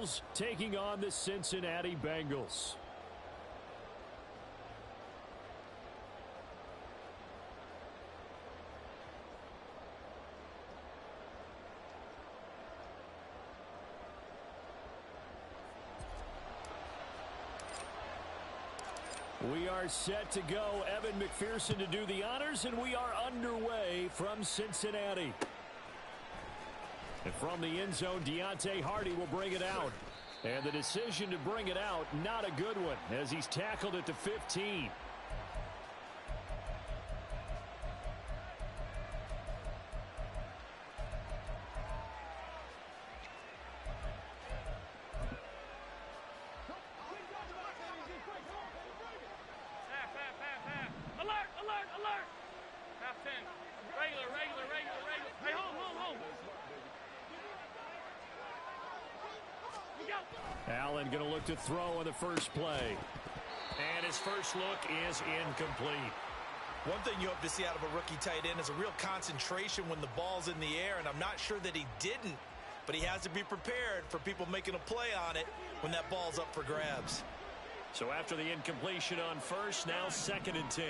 Bills taking on the Cincinnati Bengals. We are set to go. Evan McPherson to do the honors, and we are underway from Cincinnati. And from the end zone, Deontay Hardy will bring it out. And the decision to bring it out, not a good one, as he's tackled at the 15. Allen going to look to throw on the first play. And his first look is incomplete. One thing you hope to see out of a rookie tight end is a real concentration when the ball's in the air, and I'm not sure that he didn't, but he has to be prepared for people making a play on it when that ball's up for grabs. So after the incompletion on first, now 2nd and 10.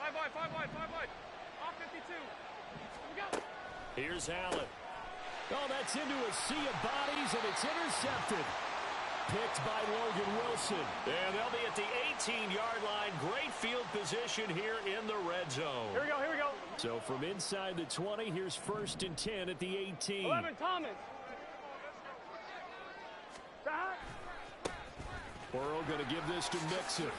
5 wide. Off 52. We go. Here's Allen. Oh, that's into a sea of bodies, and it's intercepted. Picked by Logan Wilson. And they'll be at the 18-yard line. Great field position here in the red zone. Here we go. So from inside the 20, here's 1st and 10 at the 18. 11, Thomas. Burrow going to give this to Mixon.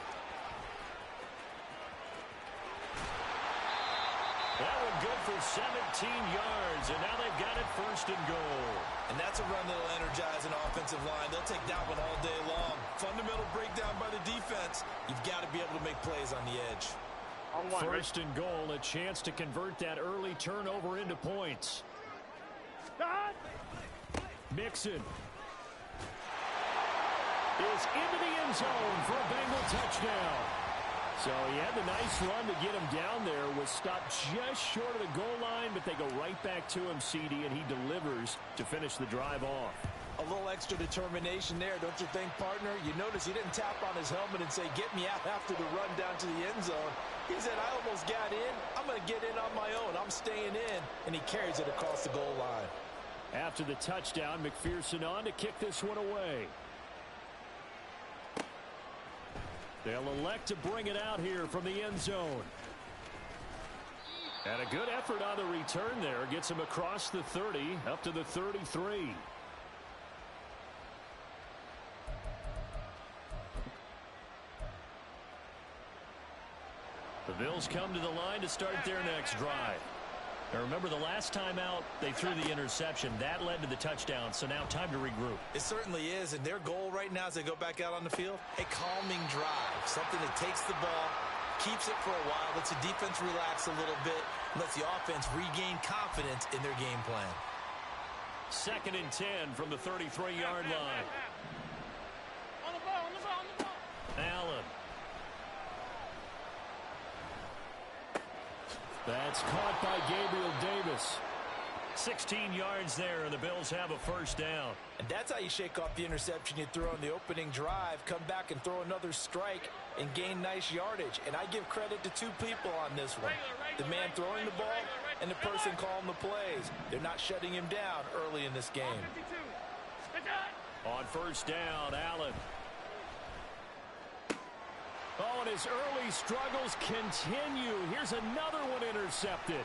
That one good for 17 yards, and now they've got it 1st and goal. And that's a run that'll energize an offensive line. They'll take that one all day long. Fundamental breakdown by the defense. You've got to be able to make plays on the edge. 1st and goal, a chance to convert that early turnover into points. Mixon is into the end zone for a Bengal touchdown. So he had the nice run to get him down there, was stopped just short of the goal line, but they go right back to him, CD, and he delivers to finish the drive off. A little extra determination there, don't you think, partner? You notice he didn't tap on his helmet and say, get me out after the run down to the end zone. He said, I almost got in. I'm going to get in on my own. I'm staying in. And he carries it across the goal line. After the touchdown, McPherson on to kick this one away. They'll elect to bring it out here from the end zone. And a good effort on the return there. Gets him across the 30, up to the 33. The Bills come to the line to start their next drive. Now remember, the last time out, they threw the interception. That led to the touchdown, so now time to regroup. It certainly is, and their goal right now as they go back out on the field, a calming drive, something that takes the ball, keeps it for a while, lets the defense relax a little bit, and lets the offense regain confidence in their game plan. 2nd and 10 from the 33-yard line. On the ball. Allen. That's caught by Gabriel Davis. 16 yards there, and the Bills have a 1st down. And that's how you shake off the interception you threw on the opening drive, come back and throw another strike and gain nice yardage. And I give credit to 2 people on this one. The man throwing the ball and the person calling the plays. They're not shutting him down early in this game. On 1st down, Allen. Oh, and his early struggles continue. Here's another one intercepted.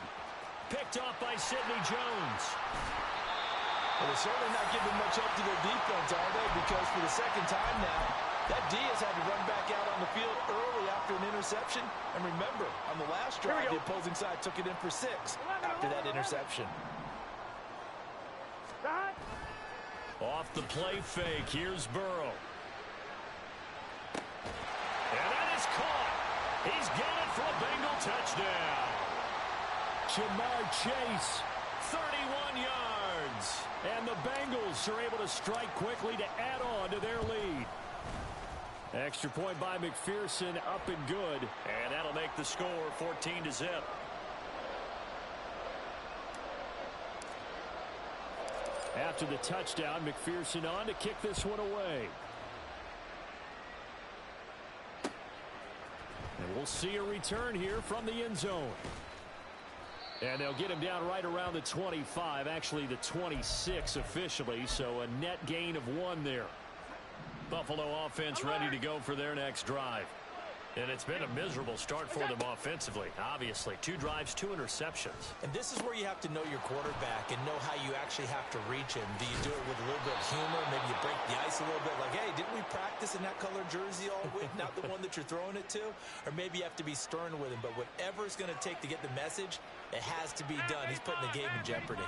Picked off by Sidney Jones. Well, they're certainly not giving much up to their defense, are they? Because for the 2nd time now, that Diaz had to run back out on the field early after an interception. And remember, on the last drive, the opposing side took it in for 6 after that interception. Off the play fake, here's Burrow. And that is caught. He's got it for a Bengal touchdown. Jamar Chase, 31 yards. And the Bengals are able to strike quickly to add on to their lead. Extra point by McPherson, up and good. And that'll make the score 14-0. After the touchdown, McPherson on to kick this one away. And we'll see a return here from the end zone. And they'll get him down right around the 25, actually the 26 officially, so a net gain of 1 there. Buffalo offense ready to go for their next drive. And it's been a miserable start for them offensively. Obviously, 2 drives, 2 interceptions. And this is where you have to know your quarterback and know how you actually have to reach him. Do you do it with a little bit of humor? Maybe you break the ice a little bit. Like, hey, didn't we practice in that color jersey all week? Not the one that you're throwing it to? Or maybe you have to be stern with him. But whatever it's going to take to get the message, it has to be done. He's putting the game in jeopardy.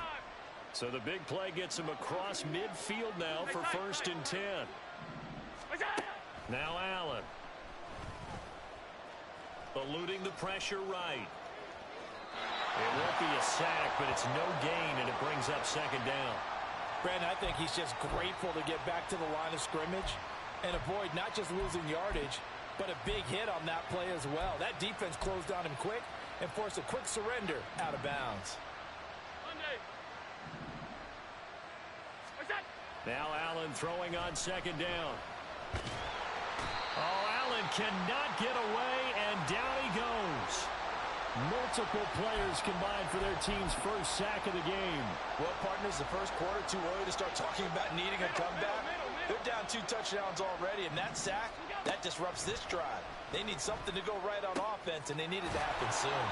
So the big play gets him across midfield now for 1st and 10. Now Allen. Eluding the pressure right. It won't be a sack, but it's no gain, and it brings up 2nd down. Brandon, I think he's just grateful to get back to the line of scrimmage and avoid not just losing yardage, but a big hit on that play as well. That defense closed on him quick and forced a quick surrender out of bounds. Now Allen throwing on 2nd down. Oh, Allen cannot get away, and down he goes. Multiple players combined for their team's first sack of the game. Well, partners, the first quarter, too early to start talking about needing a comeback. They're down 2 touchdowns already, and that sack, that disrupts this drive. They need something to go right on offense, and they need it to happen soon.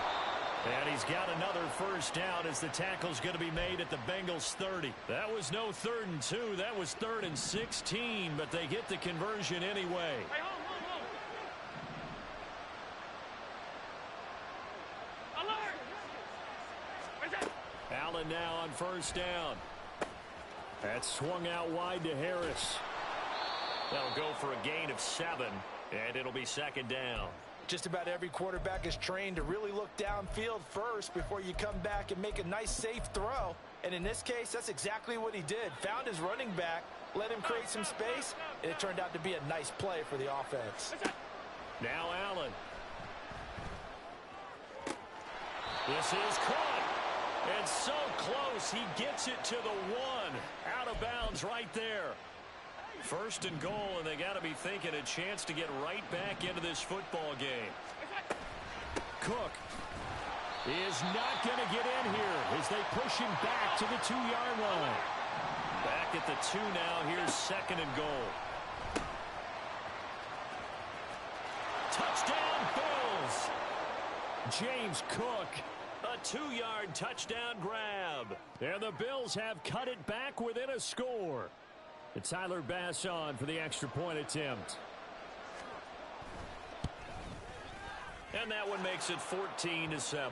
And he's got another first down as the tackle's going to be made at the Bengals 30. That was no 3rd and 2. That was 3rd and 16, but they get the conversion anyway. Hey, hold. Alert! Where's that? Allen now on 1st down. That's swung out wide to Harris. That'll go for a gain of 7, and it'll be 2nd down. Just about every quarterback is trained to really look downfield first before you come back and make a nice, safe throw. And in this case, that's exactly what he did. Found his running back, let him create some space, and it turned out to be a nice play for the offense. Now Allen. This is caught. And so close, he gets it to the 1. Out of bounds right there. 1st and goal, and they got to be thinking a chance to get right back into this football game. Cook is not going to get in here as they push him back to the 2-yard line. Back at the 2 now. Here's 2nd and goal. Touchdown, Bills. James Cook, a 2-yard touchdown grab. And the Bills have cut it back within a score. It's Tyler Bass on for the extra point attempt. And that one makes it 14-7.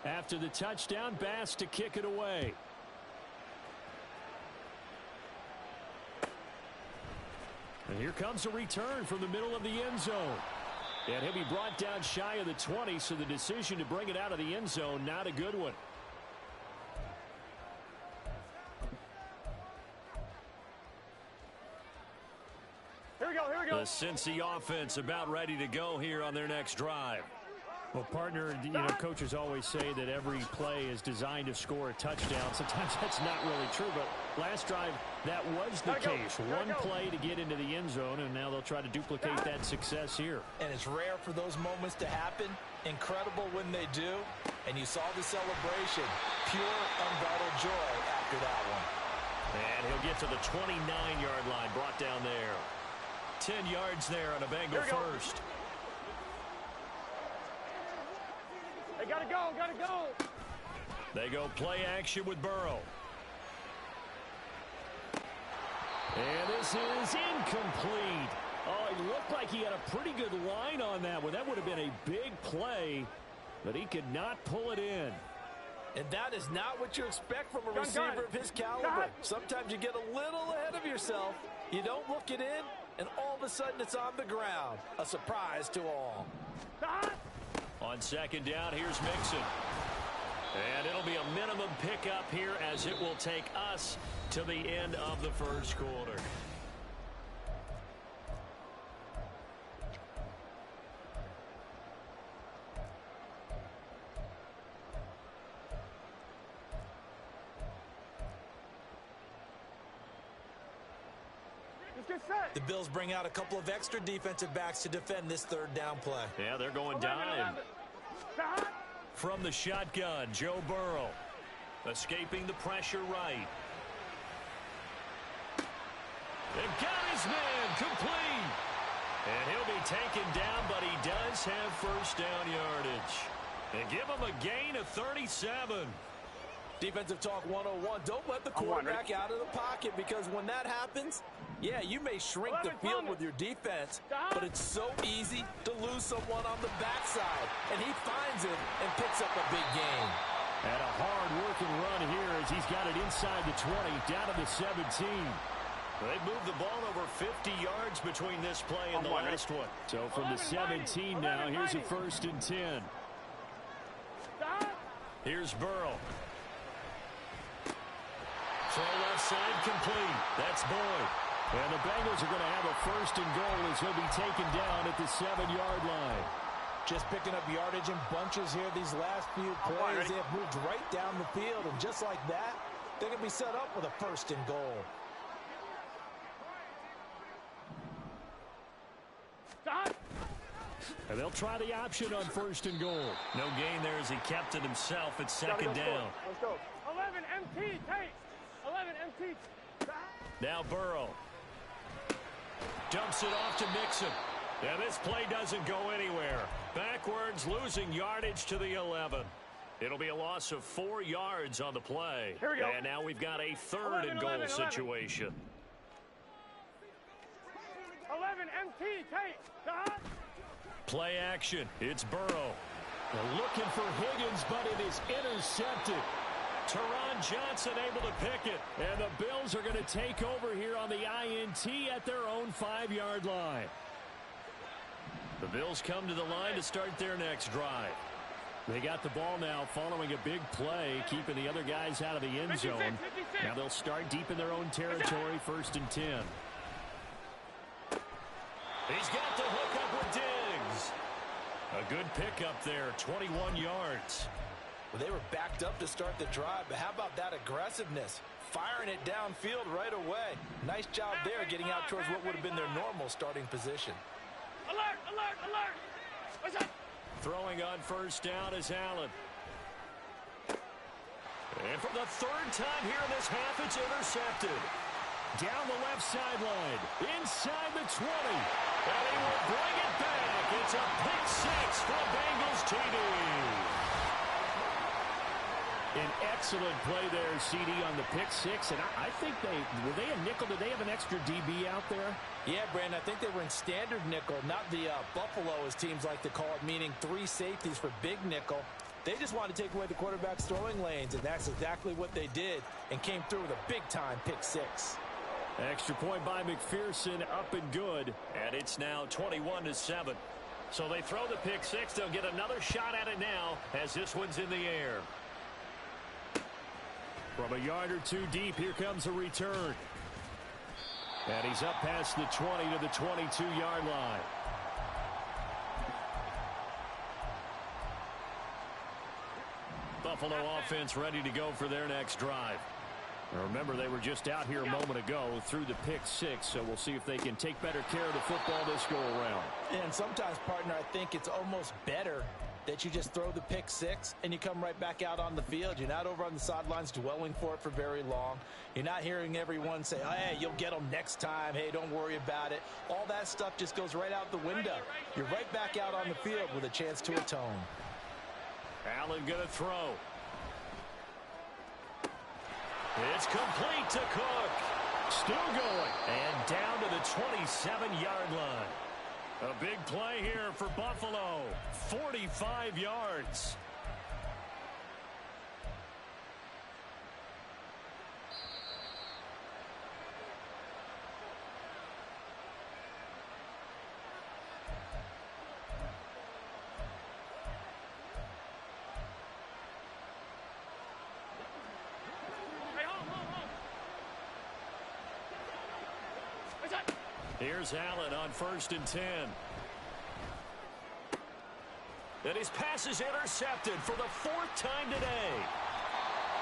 After the touchdown, Bass to kick it away. And here comes a return from the middle of the end zone. And he'll be brought down shy of the 20, so the decision to bring it out of the end zone, not a good one. Here we go. The Cincy offense about ready to go here on their next drive. Well, partner, coaches always say that every play is designed to score a touchdown. Sometimes that's not really true, but last drive, that was the case. One play to get into the end zone, and now they'll try to duplicate that success here. And it's rare for those moments to happen. Incredible when they do. And you saw the celebration. Pure, unbridled joy after that one. And he'll get to the 29-yard line, brought down there. 10 yards there on a Bengal first. They gotta go. They go play action with Burrow. And this is incomplete. Oh, it looked like he had a pretty good line on that one. That would have been a big play, but he could not pull it in. And that is not what you expect from a receiver of his caliber. Sometimes you get a little ahead of yourself. You don't look it in, and all of a sudden it's on the ground. A surprise to all. On second down, here's Mixon. And it'll be a minimum pickup here as it will take us to the end of the first quarter. get set. The Bills bring out a couple of extra defensive backs to defend this third down play. Yeah, they're going 11, dime. 11. From the shotgun, Joe Burrow. Escaping the pressure right. They've got his man complete. And he'll be taken down, but he does have first down yardage. And give him a gain of 37. Defensive talk 101. Don't let the quarterback out of the pocket, because when that happens, yeah, you may shrink the field with your defense, but it's so easy to lose someone on the backside. And he finds it and picks up a big gain. And a hard-working run here as he's got it inside the 20, down to the 17. They moved the ball over 50 yards between this play and the last one. So from the 17 now, here's a 1st and 10. Here's Burrow. Throw left side complete. That's Boyd. And the Bengals are going to have a 1st and goal as he'll be taken down at the 7-yard line. Just picking up yardage in bunches here these last few plays. They have moved right down the field, and just like that, they're going to be set up with a 1st and goal. And they'll try the option on 1st and goal. No gain there as he kept it himself at 2nd down. Let's go. 11 MT, take. 11 MT. Now Burrow. Dumps it off to Mixon. And this play doesn't go anywhere. Backwards, losing yardage to the 11. It'll be a loss of 4 yards on the play. Here we go. And now we've got a 3rd and goal situation. 11 MT, take. Play action. It's Burrow. They're looking for Higgins, but it is intercepted. Teron Johnson able to pick it. And the Bills are going to take over here on the INT at their own 5-yard line. The Bills come to the line to start their next drive. They got the ball now following a big play, keeping the other guys out of the end zone. 56. Now they'll start deep in their own territory, 1st and 10. He's got the hook up with Diggs. A good pickup there, 21 yards. Well, they were backed up to start the drive, but how about that aggressiveness? Firing it downfield right away. Nice job there getting out towards what would have been their normal starting position. Alert, alert, alert. What's up? Throwing on 1st down is Allen. And for the 3rd time here in this half, it's intercepted. Down the left sideline, inside the 20. And he will bring it back. It's a pick 6 for Bengals TD. An excellent play there, CD, on the pick 6. And I think were they a nickel? Did they have an extra DB out there? Yeah, Brandon, I think they were in standard nickel, not the Buffalo, as teams like to call it, meaning 3 safeties for big nickel. They just wanted to take away the quarterback's throwing lanes, and that's exactly what they did, and came through with a big-time pick 6. Extra point by McPherson, up and good. And it's now 21-7. So they throw the pick 6. They'll get another shot at it now as this one's in the air. From a yard or 2 deep, here comes a return. And he's up past the 20 to the 22-yard line. Buffalo offense ready to go for their next drive. Now remember, they were just out here a moment ago through the pick 6, so we'll see if they can take better care of the football this go-around. And sometimes, partner, I think it's almost better that you just throw the pick 6 and you come right back out on the field. You're not over on the sidelines dwelling for it for very long. You're not hearing everyone say, oh, hey, you'll get them next time. Hey, don't worry about it. All that stuff just goes right out the window. You're right back out on the field with a chance to atone. Allen going to throw. It's complete to Cook. Still going. And down to the 27-yard line. A big play here for Buffalo. 45 yards. Here's Allen on 1st and 10. And his pass is intercepted for the 4th time today.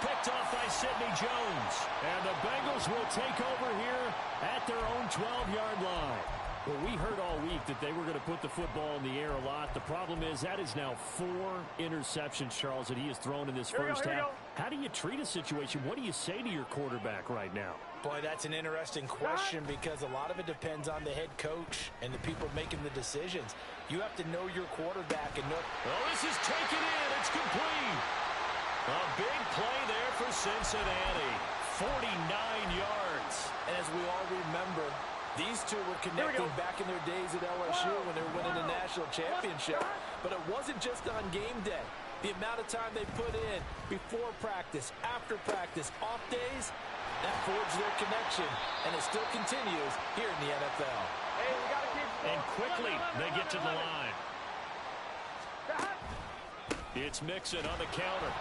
picked off by Sidney Jones. And the Bengals will take over here at their own 12-yard line. Well, we heard all week that they were going to put the football in the air a lot. The problem is that is now 4 interceptions, Charles, that he has thrown in this first half. How do you treat a situation? What do you say to your quarterback right now? Boy, that's an interesting question because a lot of it depends on the head coach and the people making the decisions. You have to know your quarterback and know. Oh, this is taken in. It's complete. A big play there for Cincinnati. 49 yards. And as we all remember, these two were connecting back in their days at LSU when they were winning a national championship. But it wasn't just on game day. The amount of time they put in before practice, after practice, off days, that forged their connection. And it still continues here in the NFL. Hey, we gotta keep. And quickly they get to the line. It's Mixon on the counter.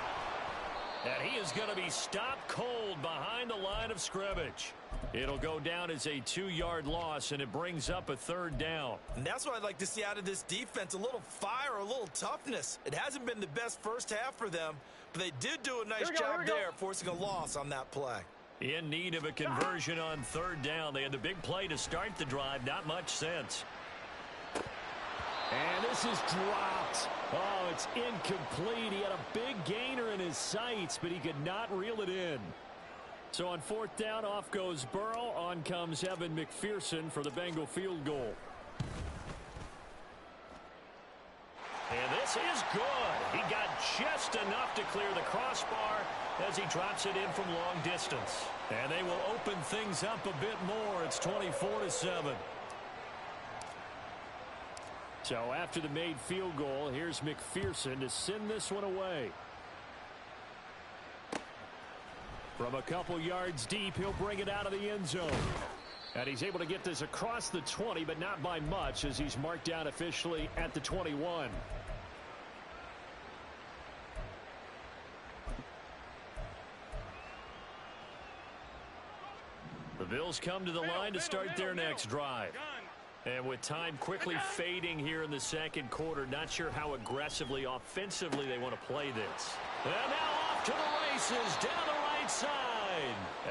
And he is going to be stopped cold behind the line of scrimmage. It'll go down as a 2-yard loss, and it brings up a 3rd down. And that's what I'd like to see out of this defense, a little fire, a little toughness. It hasn't been the best first half for them, but they did do a nice job there, forcing a loss on that play. In need of a conversion on 3rd down. They had the big play to start the drive. Not much sense. And this is dropped. Oh, it's incomplete. He had a big gainer in his sights, but he could not reel it in. So on 4th down, off goes Burrow. On comes Evan McPherson for the Bengal field goal. And this is good. He got just enough to clear the crossbar as he drops it in from long distance. And they will open things up a bit more. It's 24-7. So after the made field goal, here's McPherson to send this one away. From a couple yards deep, he'll bring it out of the end zone. And he's able to get this across the 20, but not by much, as he's marked down officially at the 21. The Bills come to the line to start their next drive. And with time quickly fading here in the second quarter, not sure how aggressively, offensively they want to play this. And now off to the races down the right side.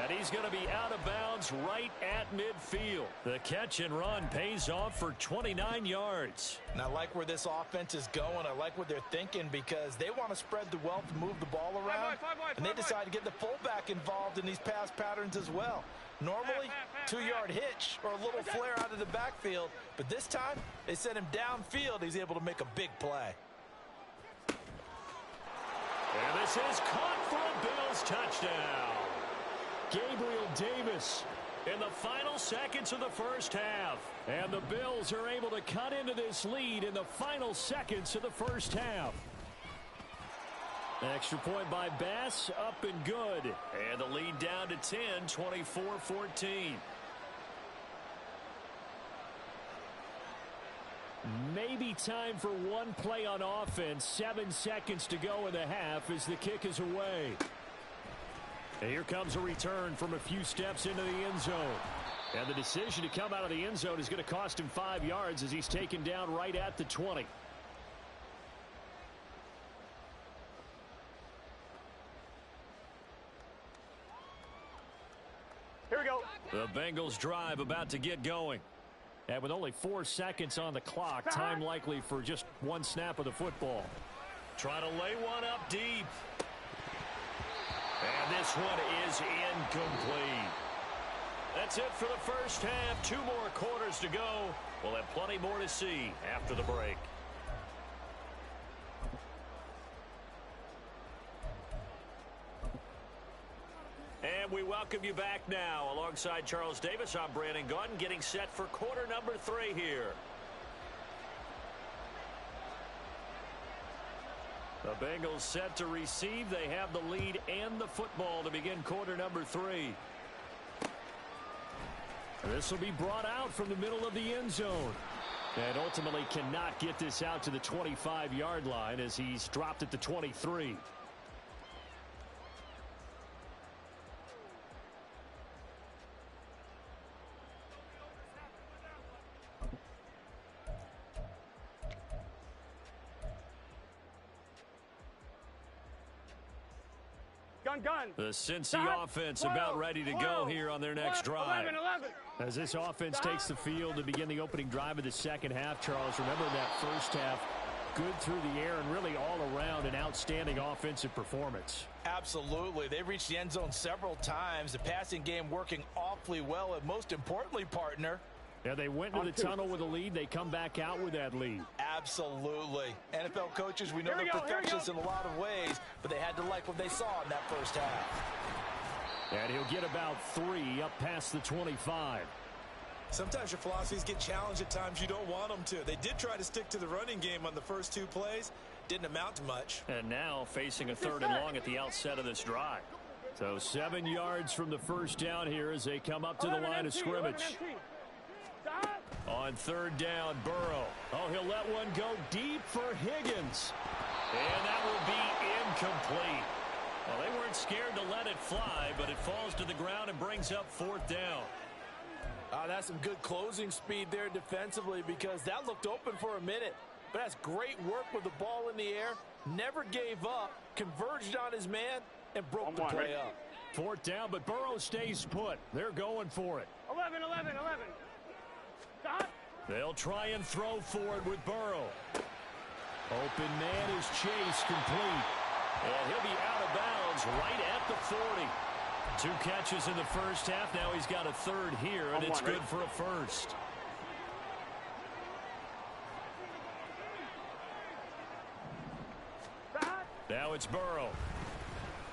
And he's going to be out of bounds right at midfield. The catch and run pays off for 29 yards. And I like where this offense is going. I like what they're thinking because they want to spread the wealth, move the ball around. And they decide to get the fullback involved in these pass patterns as well. Normally, 2-yard hitch or a little flare out of the backfield. But this time, they sent him downfield. He's able to make a big play. And this is caught for a Bills touchdown. Gabriel Davis in the final seconds of the first half. And the Bills are able to cut into this lead in the final seconds of the first half. Extra point by Bass, up and good. And the lead down to 10, 24-14. Maybe time for one play on offense. 7 seconds to go in the half as the kick is away. And here comes a return from a few steps into the end zone. And the decision to come out of the end zone is going to cost him 5 yards as he's taken down right at the 20. Here we go. The Bengals drive about to get going. And with only 4 seconds on the clock, time likely for just one snap of the football. Try to lay one up deep. And this one is incomplete. That's it for the first half. 2 more quarters to go. We'll have plenty more to see after the break. And we welcome you back now. Alongside Charles Davis, I'm Brandon Gaudin, getting set for quarter number 3 here. The Bengals set to receive. They have the lead and the football to begin quarter number 3. This will be brought out from the middle of the end zone. And ultimately cannot get this out to the 25-yard line as he's dropped at the 23. Gun gun. The Cincy Stop. offense 12, about ready to go 12, here on their next drive. 11. As this offense takes the field to begin the opening drive of the second half, Charles, remember that first half, good through the air and really all around an outstanding offensive performance. Absolutely. They reached the end zone several times. The passing game working awfully well, and most importantly, partner, yeah, they went into the tunnel with a lead. They come back out with that lead. Absolutely. NFL coaches, we know they're perfectionists in a lot of ways, but they had to like what they saw in that first half. And he'll get about 3 up past the 25. Sometimes your philosophies get challenged at times you don't want them to. They did try to stick to the running game on the first 2 plays. Didn't amount to much. And now facing a 3rd and long at the outset of this drive. So 7 yards from the first down here as they come up to the line of scrimmage. On 3rd down, Burrow. Oh, he'll let one go deep for Higgins. And that will be incomplete. Well, they weren't scared to let it fly, but it falls to the ground and brings up 4th down. That's some good closing speed there defensively, because that looked open for a minute. But that's great work with the ball in the air. Never gave up, converged on his man, and broke the play up. 4th down, but Burrow stays put. They're going for it. 11. Stop. They'll try and throw for it with Burrow. Open man is Chase, complete. And he'll be out of bounds right at the 40. 2 catches in the first half. Now he's got a 3rd here, and it's good for a 1st. Now it's Burrow.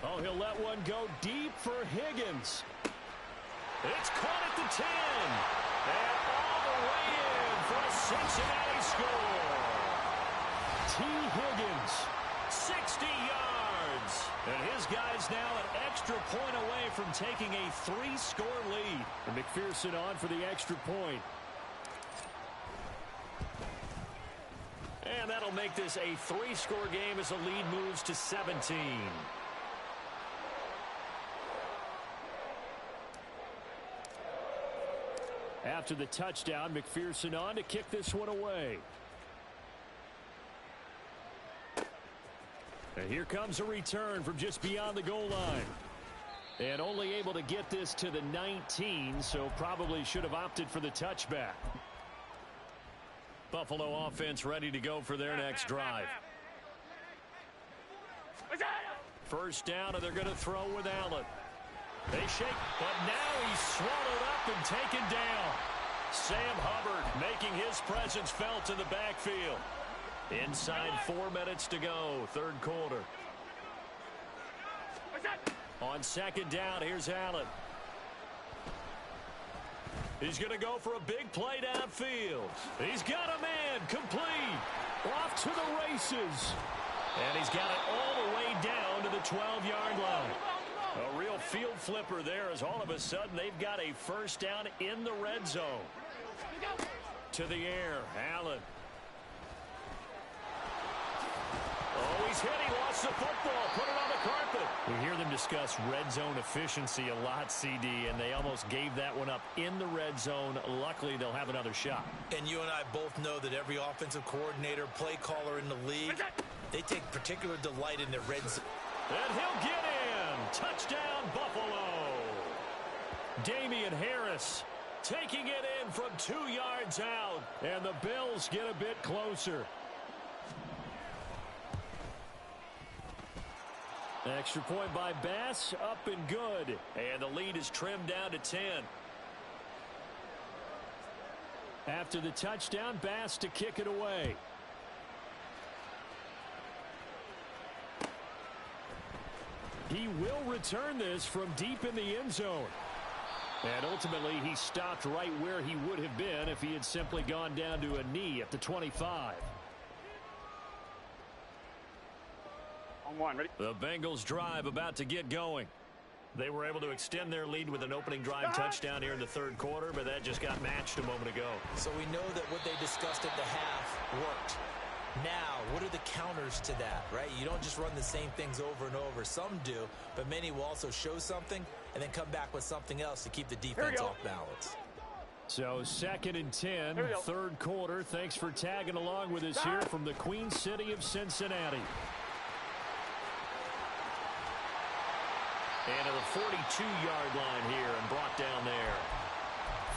Oh, he'll let one go deep for Higgins. It's caught at the 10. And all the way in for a Cincinnati score. T. Higgins, 60 yards. And his guy's now an extra point away from taking a 3-score lead. And McPherson on for the extra point. And that'll make this a 3-score game as the lead moves to 17. After the touchdown, McPherson on to kick this one away. And here comes a return from just beyond the goal line. And only able to get this to the 19, so probably should have opted for the touchback. Buffalo offense ready to go for their next drive. First down, and they're going to throw with Allen. They shake, but now he's swallowed up and taken down. Sam Hubbard making his presence felt in the backfield. Inside 4 minutes to go, 3rd quarter. On 2nd down, here's Allen. He's going to go for a big play downfield. He's got a man, complete. Off to the races. And he's got it all the way down to the 12-yard line. A real field flipper there, as all of a sudden they've got a first down in the red zone. To the air, Allen. Oh, he's hit. He lost the football. Put it on the carpet. We hear them discuss red zone efficiency a lot, CD, and they almost gave that one up in the red zone. Luckily, they'll have another shot. And you and I both know that every offensive coordinator, play caller in the league, they take particular delight in their red zone. And he'll get in. Touchdown, Buffalo. Damian Harris taking it in from 2 yards out. And the Bills get a bit closer. Extra point by Bass, up and good. And the lead is trimmed down to 10. After the touchdown, Bass to kick it away. He will return this from deep in the end zone. And ultimately, he stopped right where he would have been if he had simply gone down to a knee at the 25. Ready? The Bengals drive about to get going. They were able to extend their lead with an opening drive touchdown here in the 3rd quarter, but that just got matched a moment ago. So we know that what they discussed at the half worked. Now, what are the counters to that, right? You don't just run the same things over and over. Some do, but many will also show something and then come back with something else to keep the defense off balance. So 2nd and 10, 3rd quarter. Thanks for tagging along with us here from the Queen City of Cincinnati. And to the 42-yard line here and brought down there.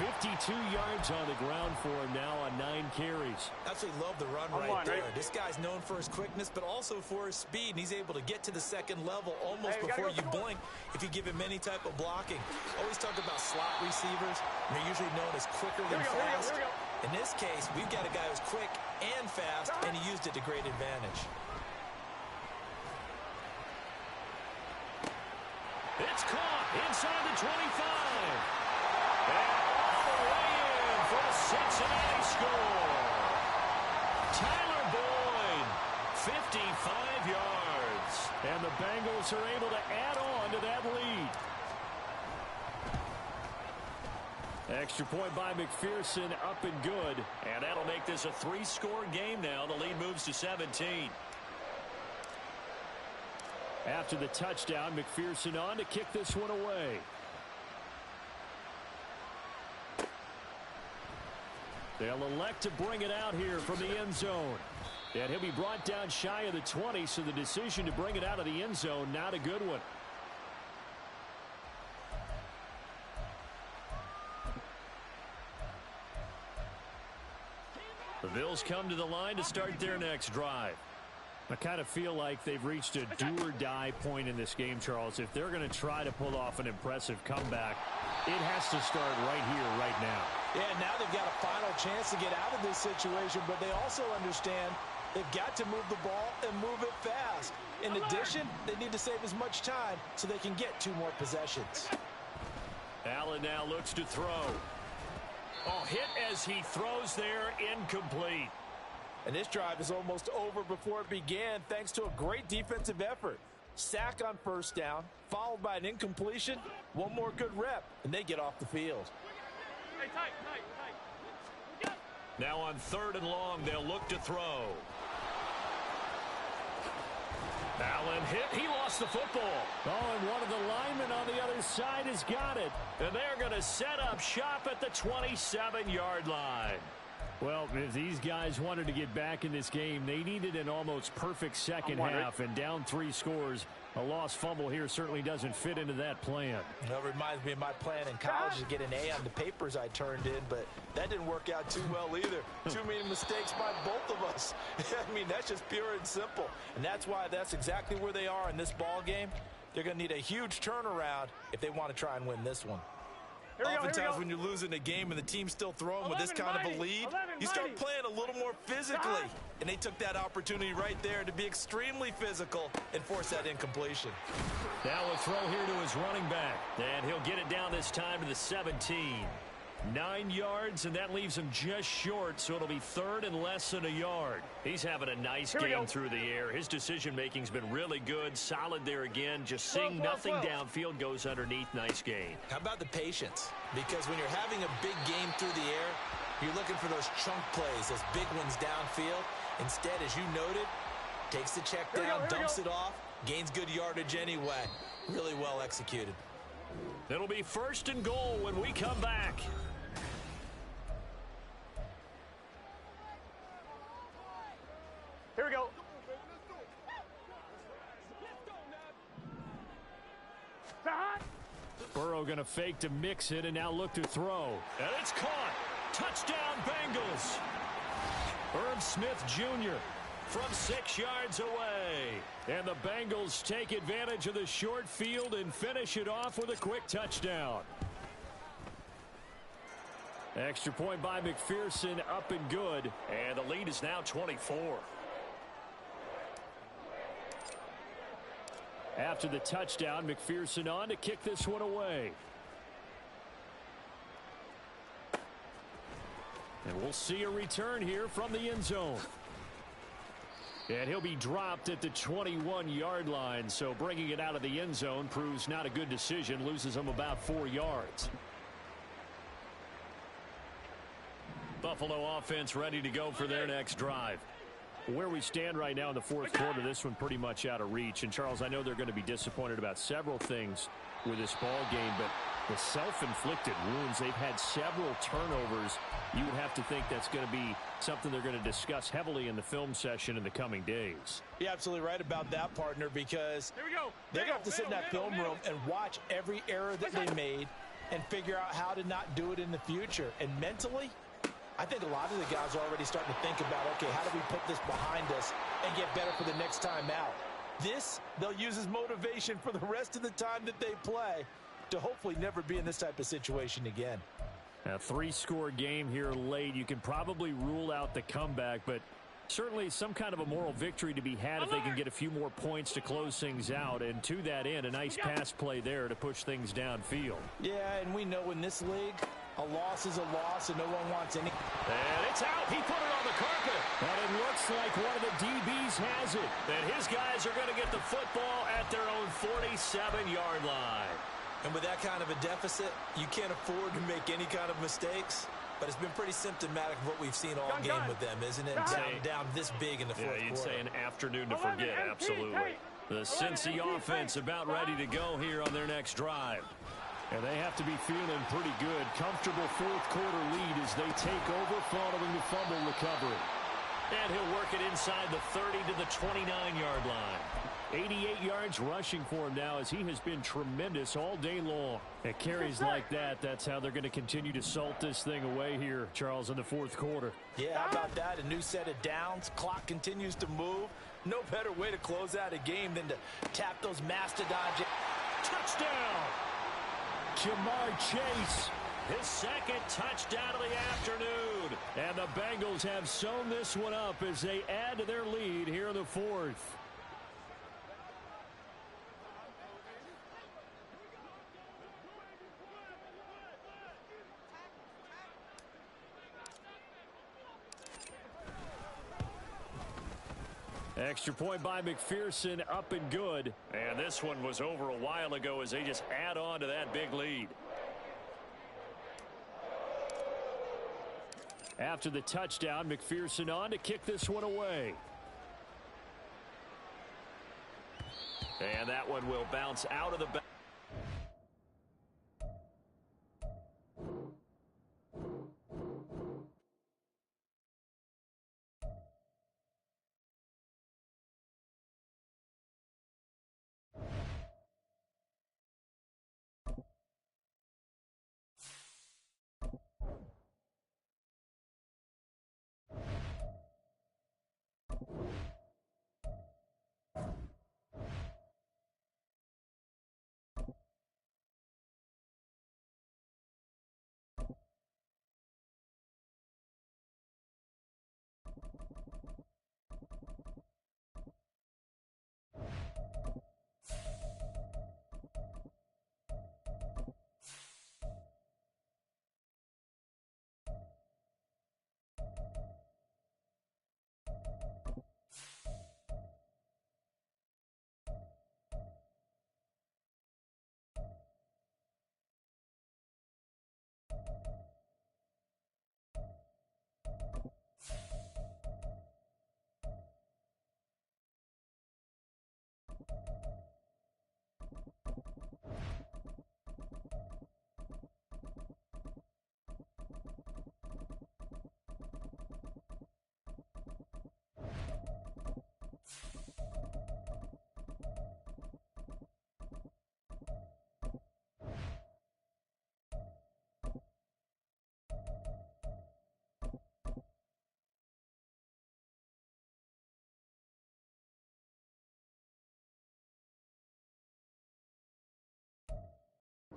52 yards on the ground for him now on 9 carries. Absolutely love the run right there. This guy's known for his quickness, but also for his speed, and he's able to get to the second level almost before you blink if you give him any type of blocking. Always talk about slot receivers, and they're usually known as quicker than fast. In this case, we've got a guy who's quick and fast, and he used it to great advantage. It's caught inside the 25. And all the way in for the Cincinnati score. Tyler Boyd, 55 yards. And the Bengals are able to add on to that lead. Extra point by McPherson, up and good. And that'll make this a 3-score game now. The lead moves to 17. After the touchdown, McPherson on to kick this one away. They'll elect to bring it out here from the end zone. And he'll be brought down shy of the 20, so the decision to bring it out of the end zone, not a good one. The Bills come to the line to start their next drive. I kind of feel like they've reached a do-or-die point in this game, Charles. If they're going to try to pull off an impressive comeback, it has to start right here, right now. Yeah, now they've got a final chance to get out of this situation, but they also understand they've got to move the ball and move it fast. In addition, they need to save as much time so they can get 2 more possessions. Allen now looks to throw. Oh, hit as he throws there, incomplete. And this drive is almost over before it began thanks to a great defensive effort. Sack on first down, followed by an incompletion, 1 more good rep, and they get off the field. Hey, tight. Now on 3rd and long, they'll look to throw. Allen hit. He lost the football. Oh, and one of the linemen on the other side has got it. And they're going to set up shop at the 27-yard line. Well, if these guys wanted to get back in this game, they needed an almost perfect second half, and down 3 scores. A lost fumble here certainly doesn't fit into that plan. That reminds me of my plan in college to get an A on the papers I turned in, but that didn't work out too well either. Too many mistakes by both of us. I mean, that's just pure and simple. And that's why that's exactly where they are in this ball game. They're going to need a huge turnaround if they want to try and win this one. Oftentimes when you're losing a game and the team's still throwing with this kind of a lead, you start playing a little more physically. And they took that opportunity right there to be extremely physical and force that incompletion. Now a throw here to his running back. And he'll get it down this time to the 17. 9 yards, and that leaves him just short, so it'll be 3rd and less than a yard. He's having a nice game through the air. His decision-making's been really good, solid there again. Just seeing nothing downfield, goes underneath. Nice game. How about the patience? Because when you're having a big game through the air, you're looking for those chunk plays, those big ones downfield. Instead, as you noted, takes the check down, dumps it off, gains good yardage anyway. Really well executed. It'll be 1st and goal when we come back. Here we go. Burrow going to fake to mix it and now look to throw. And it's caught. Touchdown, Bengals. Irv Smith Jr. from 6 yards away. And the Bengals take advantage of the short field and finish it off with a quick touchdown. Extra point by McPherson, up and good. And the lead is now 24. After the touchdown, McPherson on to kick this one away. And we'll see a return here from the end zone. And he'll be dropped at the 21-yard line, so bringing it out of the end zone proves not a good decision, loses him about 4 yards. Buffalo offense ready to go for their next drive. Where we stand right now in the 4th quarter, this one pretty much out of reach. And, Charles, I know they're going to be disappointed about several things with this ball game, but The self-inflicted wounds, they've had several turnovers. You would have to think that's going to be something they're going to discuss heavily in the film session in the coming days. You're absolutely right about that, partner, because Here we go. they're going to have to sit in that film room and watch every error that they made and figure out how to not do it in the future. And mentally, I think a lot of the guys are already starting to think about, okay, how do we put this behind us and get better for the next time out? This, they'll use as motivation for the rest of the time that they play to hopefully never be in this type of situation again. A 3-score game here late. You can probably rule out the comeback, but certainly some kind of a moral victory to be had if they can get a few more points to close things out. And to that end, a nice pass play there to push things downfield. Yeah, and we know in this league, a loss is a loss and no one wants any. And it's out. He put it on the carpet. And it looks like one of the DBs has it. And his guys are going to get the football at their own 47-yard line. And with that kind of a deficit, you can't afford to make any kind of mistakes. But it's been pretty symptomatic of what we've seen all game with them, isn't it? Down this big in the fourth quarter. You'd say an afternoon to forget, absolutely. The Cincy offense about ready to go here on their next drive. And they have to be feeling pretty good. Comfortable fourth quarter lead as they take over following the fumble recovery. And he'll work it inside the 30 to the 29-yard line. 88 yards rushing for him now as he has been tremendous all day long. At carries like that, that's how they're going to continue to salt this thing away here, Charles, in the fourth quarter. Yeah, how about that? A new set of downs. Clock continues to move. No better way to close out a game than to tap those mastodons. Touchdown! Jamar Chase, his second touchdown of the afternoon. And the Bengals have sewn this one up as they add to their lead here in the fourth. Extra point by McPherson, up and good. And this one was over a while ago as they just add on to that big lead. After the touchdown, McPherson on to kick this one away. And that one will bounce out of the back.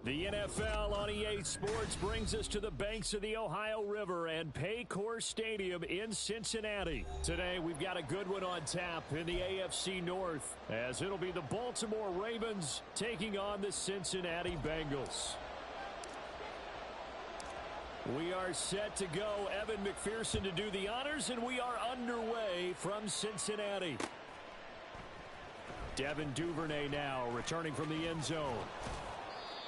The NFL on EA Sports brings us to the banks of the Ohio River and Paycor Stadium in Cincinnati. Today, we've got a good one on tap in the AFC North, as it'll be the Baltimore Ravens taking on the Cincinnati Bengals. We are set to go. Evan McPherson to do the honors, and we are underway from Cincinnati. Devin Duvernay now returning from the end zone.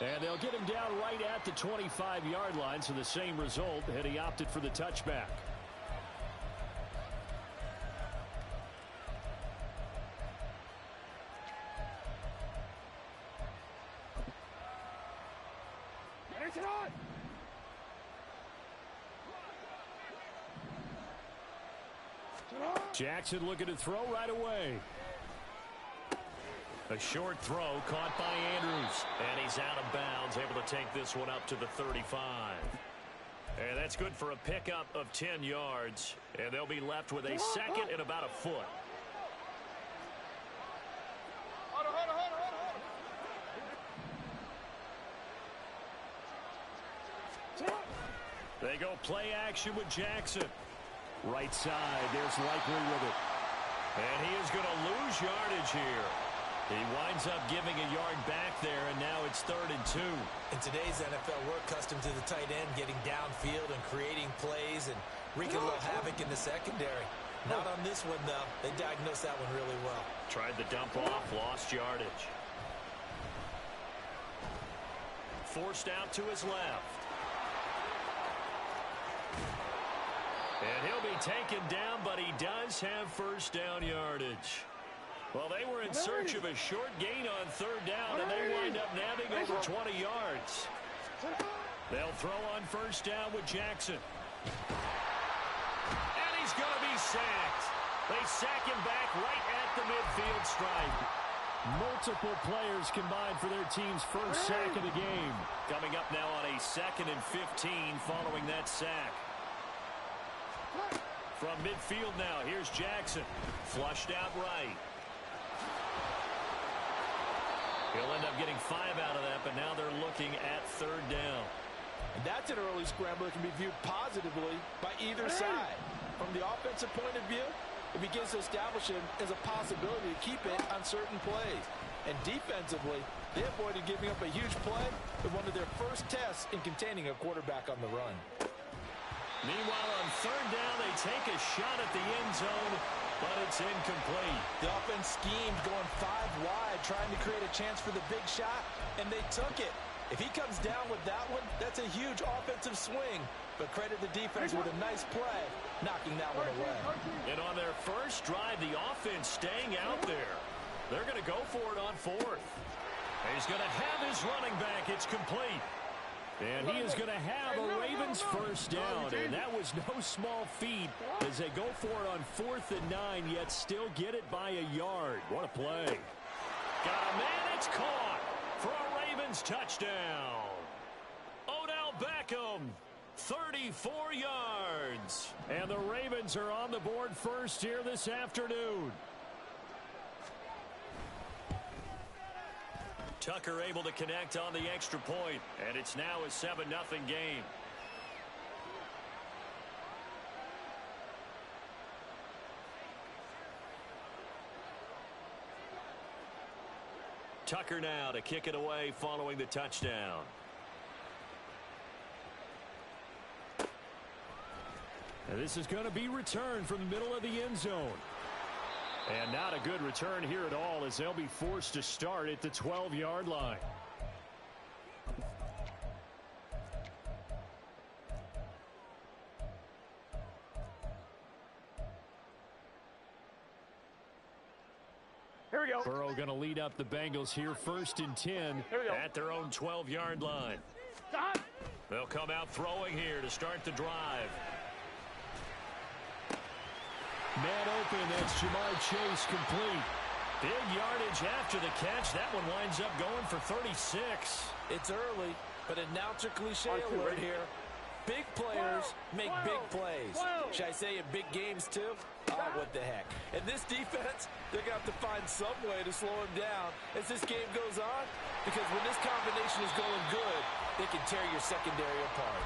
And they'll get him down right at the 25-yard line, so the same result had he opted for the touchback. Jason on! Jackson looking to throw right away. A short throw caught by Andrews. And he's out of bounds, able to take this one up to the 35. And that's good for a pickup of 10 yards. And they'll be left with a second and about a foot. They go play action with Jackson. Right side, there's Likely with it. And he is going to lose yardage here. He winds up giving a yard back there, and now it's 3rd and 2. In today's NFL, we're accustomed to the tight end getting downfield and creating plays and wreaking a little havoc in the secondary. Not on this one, though. They diagnosed that one really well. Tried the dump off, lost yardage. Forced out to his left. And he'll be taken down, but he does have first down yardage. Well, they were in search of a short gain on 3rd down, and they wind up nabbing over 20 yards. They'll throw on first down with Jackson. And he's going to be sacked. They sack him back right at the midfield stripe. Multiple players combined for their team's first sack of the game. Coming up now on a 2nd and 15 following that sack. From midfield now, here's Jackson. Flushed out right. He'll end up getting 5 out of that, but now they're looking at 3rd down. And that's an early scramble that can be viewed positively by either side. From the offensive point of view, it begins to establish him as a possibility to keep it on certain plays. And defensively, they avoided giving up a huge play in one of their first tests in containing a quarterback on the run. Meanwhile, on 3rd down, they take a shot at the end zone, but it's incomplete. The offense schemed going 5 wide, trying to create a chance for the big shot, and they took it. If he comes down with that one, that's a huge offensive swing. But credit the defense with a nice play, knocking that one away. And on their first drive, the offense staying out there. They're going to go for it on 4th. He's going to have his running back. It's complete. And he is going to have a Ravens first down. And that was no small feat as they go for it on 4th and 9, yet still get it by a yard. What a play. Got a man. It's caught for a Ravens touchdown. Odell Beckham, 34 yards. And the Ravens are on the board first here this afternoon. Tucker able to connect on the extra point, and it's now a 7-0 game. Tucker now to kick it away following the touchdown. And this is going to be returned from the middle of the end zone. And not a good return here at all, as they'll be forced to start at the 12-yard line. Here we go. Burrow going to lead up the Bengals here, 1st and 10 at their own 12-yard line. Stop. They'll come out throwing here to start the drive. Man open, that's Jamar Chase, complete. Big yardage after the catch. That one winds up going for 36. It's early, but announcer cliche alert here. Big players make big plays. Should I say in big games too? Oh, what the heck. And this defense, they're going to have to find some way to slow him down as this game goes on, because when this combination is going good, they can tear your secondary apart.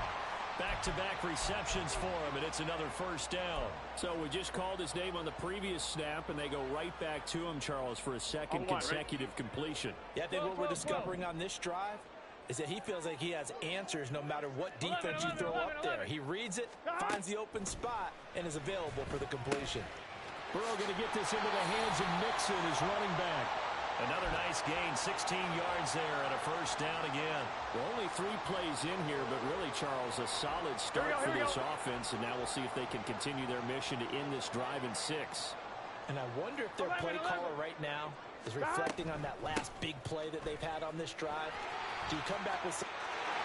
Back-to-back receptions for him, and it's another first down. So we just called his name on the previous snap, and they go right back to him, Charles, for a second consecutive completion. Yeah, I think what we're discovering on this drive is that he feels like he has answers no matter what defense you throw up there. He reads it, finds the open spot, and is available for the completion. Burrow going to get this into the hands of Mixon, his running back. Another nice gain, 16 yards there, and a first down again. Well, only 3 plays in here, but really, Charles, a solid start for this offense, and now we'll see if they can continue their mission to end this drive in 6. And I wonder if their play caller right now is reflecting on that last big play that they've had on this drive. Do you come back with some...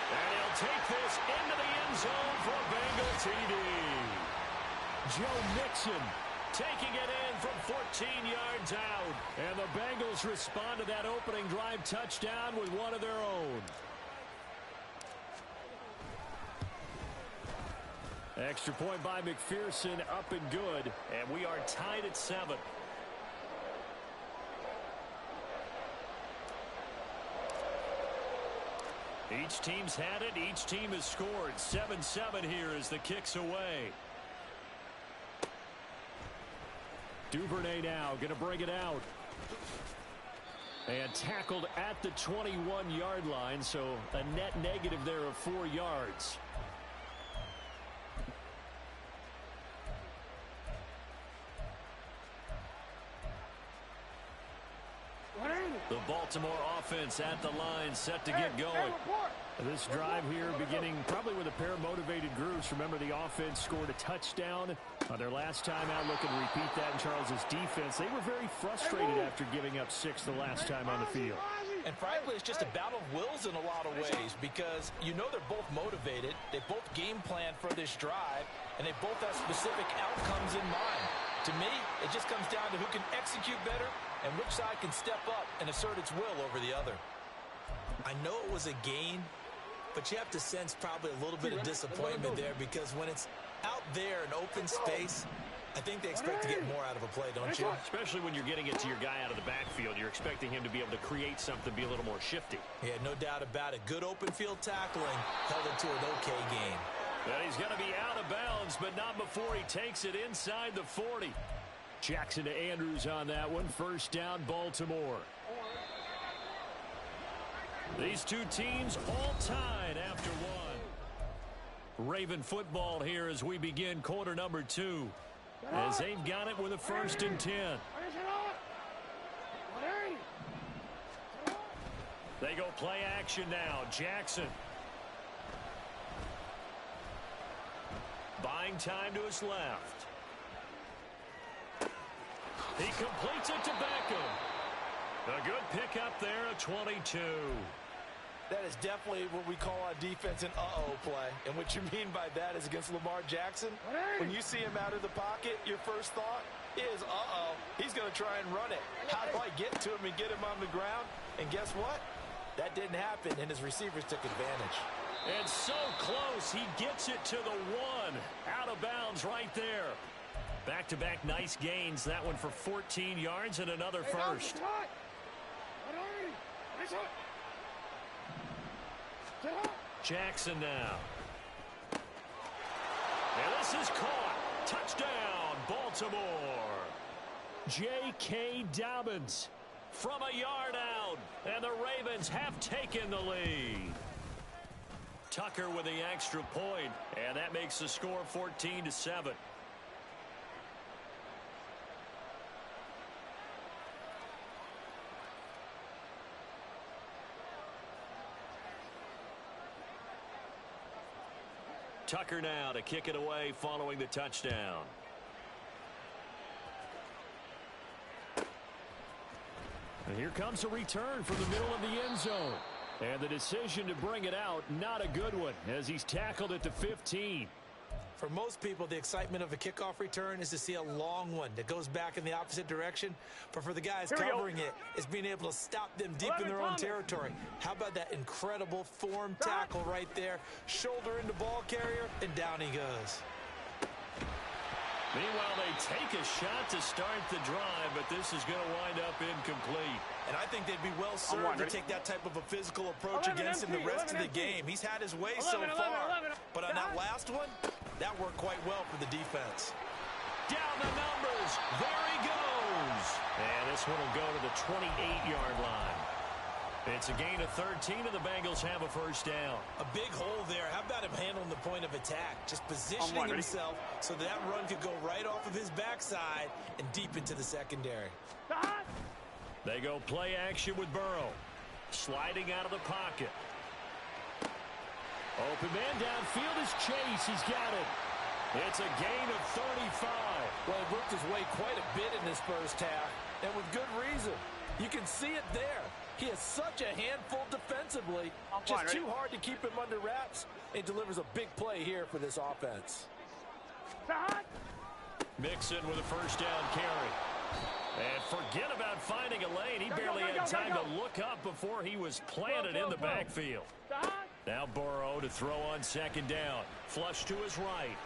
And he'll take this into the end zone for a Bengal TD. Joe Mixon taking it in from 14 yards out. And the Bengals respond to that opening drive touchdown with one of their own. Extra point by McPherson, up and good. And we are tied at 7. Each team's had it. Each team has scored. 7-7 here as the kick's away. Duvernay now going to bring it out. And tackled at the 21-yard line, so a net negative there of 4 yards. The Baltimore offense at the line, set to get going. This drive here beginning probably with a pair of motivated groups. Remember, the offense scored a touchdown on their last time out. Looking to repeat that in Charles's defense. They were very frustrated after giving up 6 the last time on the field. And frankly, it's just a battle of wills in a lot of ways because you know they're both motivated. They both game plan for this drive, and they both have specific outcomes in mind. To me, it just comes down to who can execute better and which side can step up and assert its will over the other. I know it was a gain, but you have to sense probably a little bit of disappointment there because when it's out there in open space, I think they expect to get more out of a play, don't you? Especially when you're getting it to your guy out of the backfield. You're expecting him to be able to create something, be a little more shifty. Yeah, no doubt about it. Good open field tackling held it to an okay game. And he's going to be out of bounds, but not before he takes it inside the 40. Jackson to Andrews on that one. First down, Baltimore. These two teams all tied after one. Raven football here as we begin quarter number 2. As they've got it with a 1st and 10. They go play action now. Jackson. Buying time to his left. He completes it to Beckham. A good pickup there, a 22. That is definitely what we call on defense an uh-oh play. And what you mean by that is against Lamar Jackson, when you see him out of the pocket, your first thought is, uh-oh, he's going to try and run it. How do I get to him and get him on the ground? And guess what? That didn't happen, and his receivers took advantage. And so close, he gets it to the 1. Out of bounds right there. Back-to-back nice gains. That one for 14 yards and another first. Jackson now. And this is caught. Touchdown, Baltimore. J.K. Dobbins from a yard out. And the Ravens have taken the lead. Tucker with the extra point. And that makes the score 14-7. Tucker now to kick it away following the touchdown. And here comes a return from the middle of the end zone. And the decision to bring it out, not a good one, as he's tackled at the 15. For most people, the excitement of a kickoff return is to see a long one that goes back in the opposite direction. But for the guys covering it, it's being able to stop them deep in their own territory. How about that incredible form tackle right there? Shoulder into ball carrier, and down he goes. Meanwhile, they take a shot to start the drive, but this is going to wind up incomplete. And I think they'd be well served to take that type of a physical approach against him the rest of the game. He's had his way so far. But on that last one, that worked quite well for the defense. Down the numbers. There he goes. And this one will go to the 28-yard line. It's a gain of 13, and the Bengals have a first down. A big hole there. How about him handling the point of attack? Just positioning himself so that run could go right off of his backside and deep into the secondary. They go play action with Burrow. Sliding out of the pocket. Open man downfield is Chase. He's got it. It's a gain of 35. Well, he worked his way quite a bit in this first half, and with good reason. You can see it there. He is such a handful defensively. Just too hard to keep him under wraps. He delivers a big play here for this offense. Mixon with a first down carry. And forget about finding a lane. He barely had time to look up before he was planted in the backfield. Now Burrow to throw on second down. Flush to his right.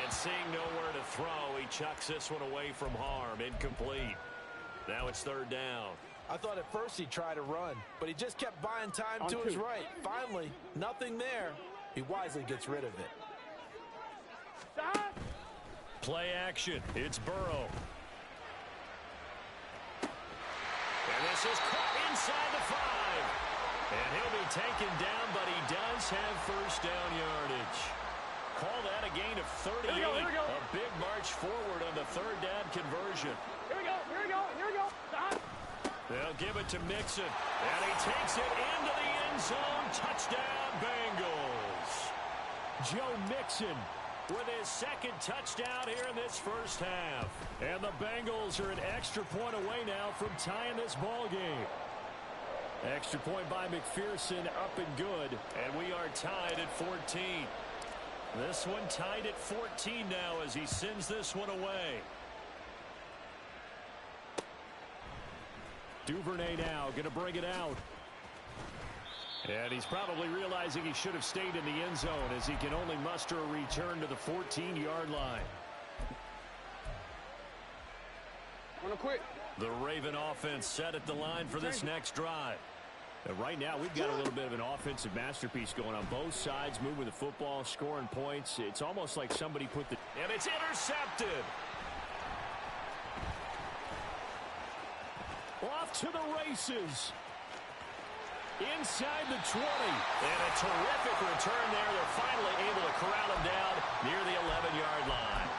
And seeing nowhere to throw, he chucks this one away from harm. Incomplete. Now it's third down. I thought at first he'd try to run, but he just kept buying time to his right. Finally, nothing there. He wisely gets rid of it. Play action. It's Burrow. And this is caught inside the 5. And he'll be taken down, but he does have first down yardage. Call that a gain of 38. Here we go. A big march forward on the third down conversion. Here we go. They'll give it to Mixon. And he takes it into the end zone. Touchdown, Bengals. Joe Mixon with his second touchdown here in this first half. And the Bengals are an extra point away now from tying this ball game. Extra point by McPherson, up and good. And we are tied at 14. This one tied at 14 now as he sends this one away. Duvernay now going to bring it out. And he's probably realizing he should have stayed in the end zone as he can only muster a return to the 14-yard line. The Raven offense set at the line for this next drive. And right now, we've got a little bit of an offensive masterpiece going on both sides, moving the football, scoring points. It's almost like somebody put the... And it's intercepted. Off to the races. Inside the 20. And a terrific return there. They're finally able to corral him down near the 11-yard line.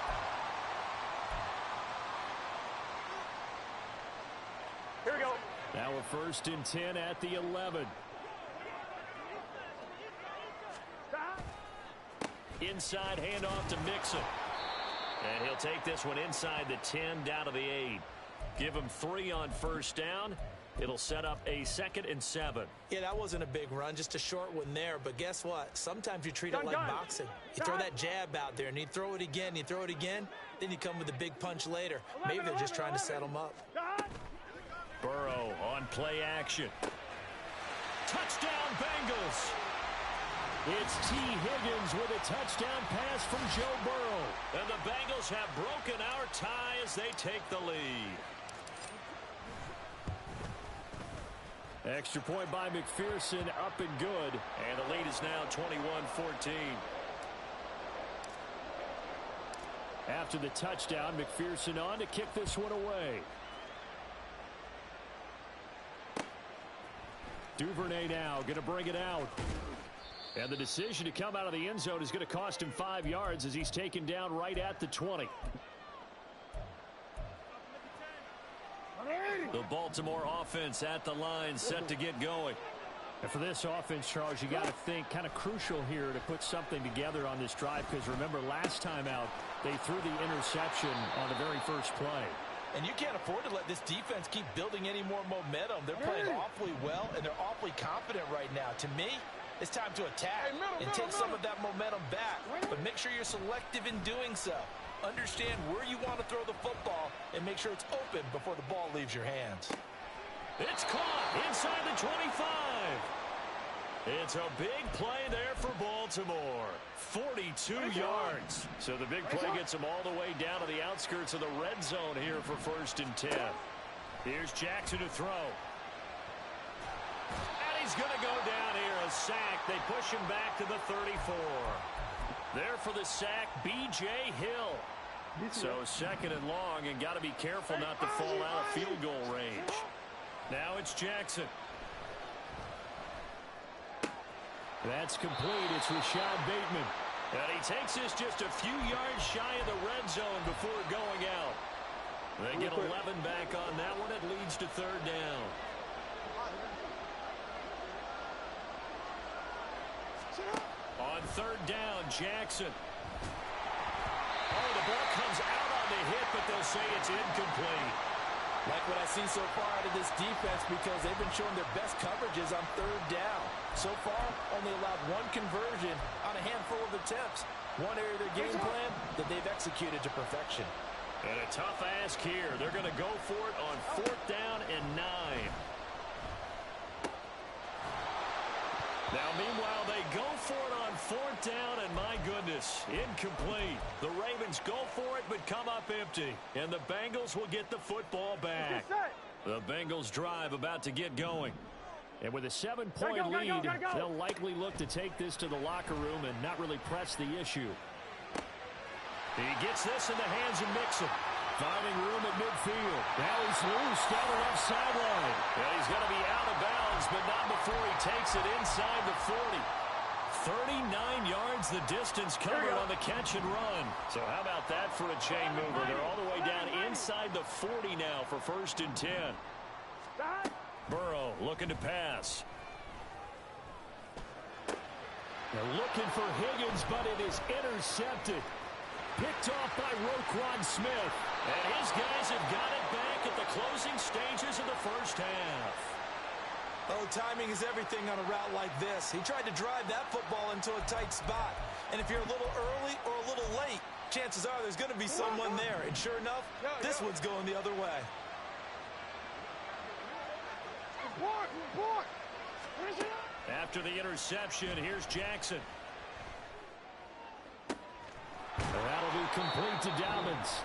Here we go. Now a 1st and 10 at the 11. Inside handoff to Mixon. And he'll take this one inside the 10 down to the 8. Give him 3 on first down. It'll set up a 2nd and 7. Yeah, that wasn't a big run, just a short one there. But guess what? Sometimes you treat it like boxing. You throw that jab out there, and you throw it again, then you come with a big punch later. Maybe they're just trying to set him up. Burrow on play action. Touchdown, Bengals. It's T. Higgins with a touchdown pass from Joe Burrow. And the Bengals have broken our tie as they take the lead. Extra point by McPherson, up and good. And the lead is now 21-14. After the touchdown, McPherson on to kick this one away. Duvernay now going to bring it out. And the decision to come out of the end zone is going to cost him 5 yards as he's taken down right at the 20. The Baltimore offense at the line, set to get going. And for this offense, Charles, you got to think kind of crucial here to put something together on this drive, because remember last time out they threw the interception on the very first play. And you can't afford to let this defense keep building any more momentum. They're playing awfully well, and they're awfully confident right now. To me, it's time to attack and take some of that momentum back. But make sure you're selective in doing so. Understand where you want to throw the football and make sure it's open before the ball leaves your hands. It's caught inside the 25. It's a big play there for Baltimore. 42 yards. So the big play gets them all the way down to the outskirts of the red zone here for 1st and 10. Here's Jackson to throw. And he's going to go down here. A sack. They push him back to the 34. There for the sack, B.J. Hill. So 2nd and long, and got to be careful not to fall out of field goal range. Now it's Jackson. That's complete. It's Rashad Bateman. And he takes this just a few yards shy of the red zone before going out. They get 11 back on that one. It leads to 3rd down. On 3rd down, Jackson. Oh, the ball comes out on the hit, but they'll say it's incomplete. Like what I see so far out of this defense because they've been showing their best coverages on third down. So far, only allowed one conversion on a handful of attempts. One area of their game plan that they've executed to perfection. And a tough ask here. They're going to go for it on 4th down and 9. Now, meanwhile, they go for it on 4th down, and my goodness, incomplete. The Ravens go for it, but come up empty. And the Bengals will get the football back. The Bengals drive about to get going. And with a 7-point lead, they'll likely look to take this to the locker room and not really press the issue. He gets this in the hands of Mixon. Finding room at midfield. Now he's loose down the left sideline. And he's going to be out of bounds, but not before he takes it inside the 40. 39 yards the distance covered on the catch and run. So how about that for a chain mover? They're all the way down inside the 40 now for 1st and 10. Burrow looking to pass. They're looking for Higgins, but it is intercepted. Picked off by Roquan Smith. And his guys have got it back at the closing stages of the first half. Oh, timing is everything on a route like this. He tried to drive that football into a tight spot. And if you're a little early or a little late, chances are there's going to be someone there. And sure enough, this one's going the other way. After the interception, here's Jackson. That'll be complete to Dobbins.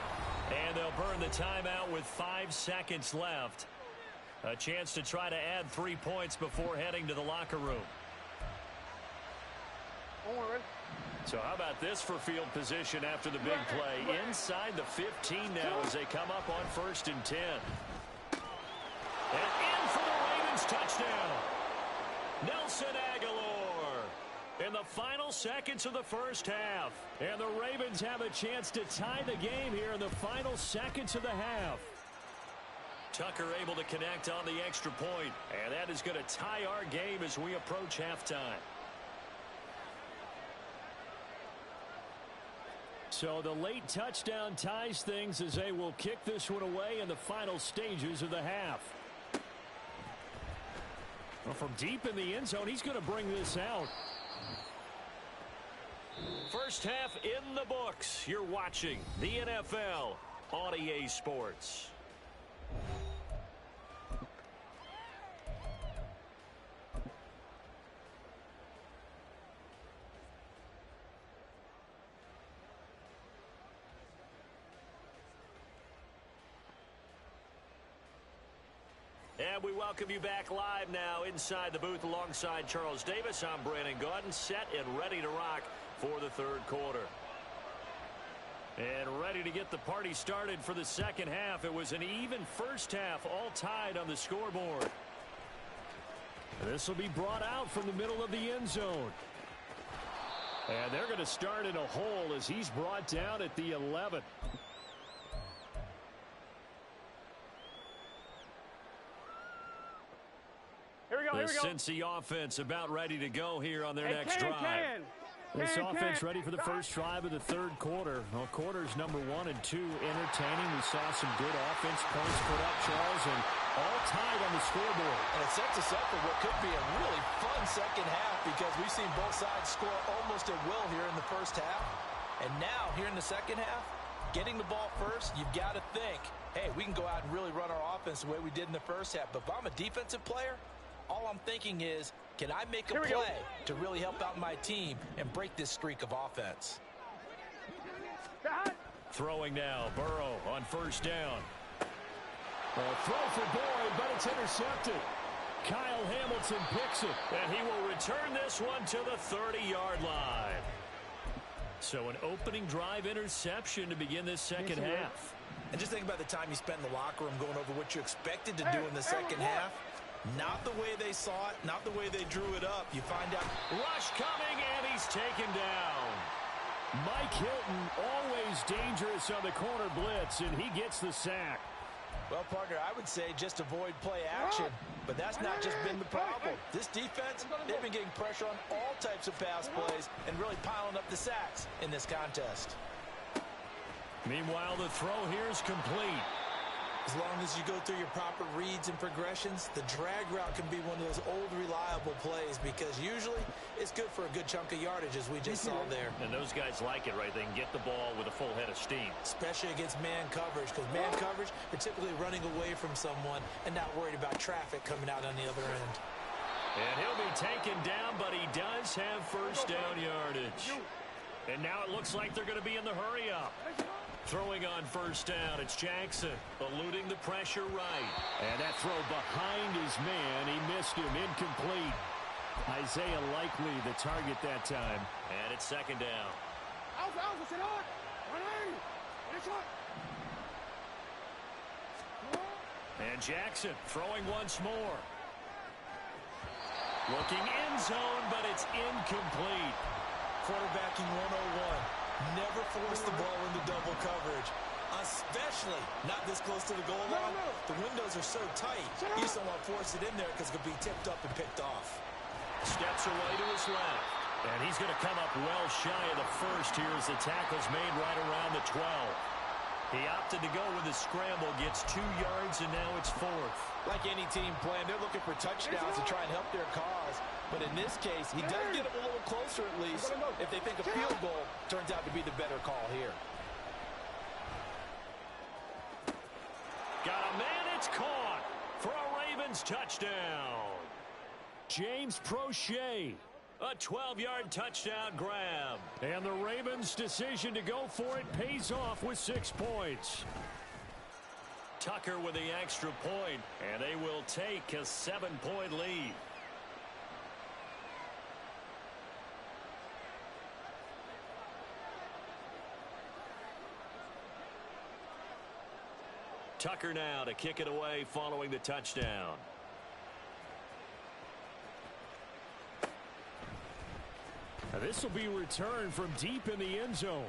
And they'll burn the timeout with 5 seconds left. A chance to try to add 3 points before heading to the locker room. So how about this for field position after the big play? Inside the 15 now as they come up on 1st and 10. And in for the Ravens touchdown. Nelson Aguilar in the final seconds of the first half. And the Ravens have a chance to tie the game here in the final seconds of the half. Tucker able to connect on the extra point. And that is going to tie our game as we approach halftime. So the late touchdown ties things as they will kick this one away in the final stages of the half. Well, from deep in the end zone, he's going to bring this out. First half in the books. You're watching the NFL on EA Sports. And we welcome you back live now inside the booth alongside Charles Davis. I'm Brandon Gaudin, set and ready to rock for the third quarter. And ready to get the party started for the second half. It was an even first half, all tied on the scoreboard. This will be brought out from the middle of the end zone. And they're going to start in a hole as he's brought down at the 11. The Cincy offense about ready to go here on their next drive. This offense ready for the first drive of the third quarter. Well, quarters number 1 and 2 entertaining. We saw some good offense points put up, Charles, and all tied on the scoreboard. And it sets us up for what could be a really fun second half because we've seen both sides score almost at will here in the first half. And now, here in the second half, getting the ball first, you've got to think, hey, we can go out and really run our offense the way we did in the first half. But if I'm a defensive player, all I'm thinking is, can I make a play to really help out my team and break this streak of offense? Throwing now, Burrow on first down. A throw for Boyd, but it's intercepted. Kyle Hamilton picks it, and he will return this one to the 30-yard line. So an opening drive interception to begin this second half. And just think about the time you spent in the locker room going over what you expected to do in the second half. Not the way they saw it, not the way they drew it up. You find out. Rush coming, and he's taken down. Mike Hilton, always dangerous on the corner blitz, and he gets the sack. Well, partner, I would say just avoid play action, but that's not just been the problem. This defense, they've been getting pressure on all types of pass plays and really piling up the sacks in this contest. Meanwhile, the throw here is complete. As long as you go through your proper reads and progressions, the drag route can be one of those old reliable plays because usually it's good for a good chunk of yardage as we just saw there. And those guys like it, right? They can get the ball with a full head of steam. Especially against man coverage because man coverage, you're typically running away from someone and not worried about traffic coming out on the other end. And he'll be taken down, but he does have first down yardage. And now it looks like they're going to be in the hurry-up. Throwing on first down, it's Jackson, eluding the pressure right. And that throw behind his man, he missed him, incomplete. Isaiah Likely the target that time. And it's second down. And Jackson throwing once more. Looking end zone, but it's incomplete. Quarterbacking 101. Never force the ball into double coverage, especially not this close to the goal line. The windows are so tight, you just don't want to force it in there because it could be tipped up and picked off. Steps away to his left. And he's going to come up well shy of the first here as the tackle's made right around the 12. He opted to go with his scramble, gets 2 yards, and now it's 4th. Like any team playing, they're looking for touchdowns to try and help their cause. But in this case, he does get them a little closer at least if they think a field goal turns out to be the better call here. Got a man, it's caught for a Ravens touchdown. James Prochet, a 12-yard touchdown grab. And the Ravens' decision to go for it pays off with 6 points. Tucker with the extra point, and they will take a 7-point lead. Tucker now to kick it away following the touchdown. Now this will be returned from deep in the end zone.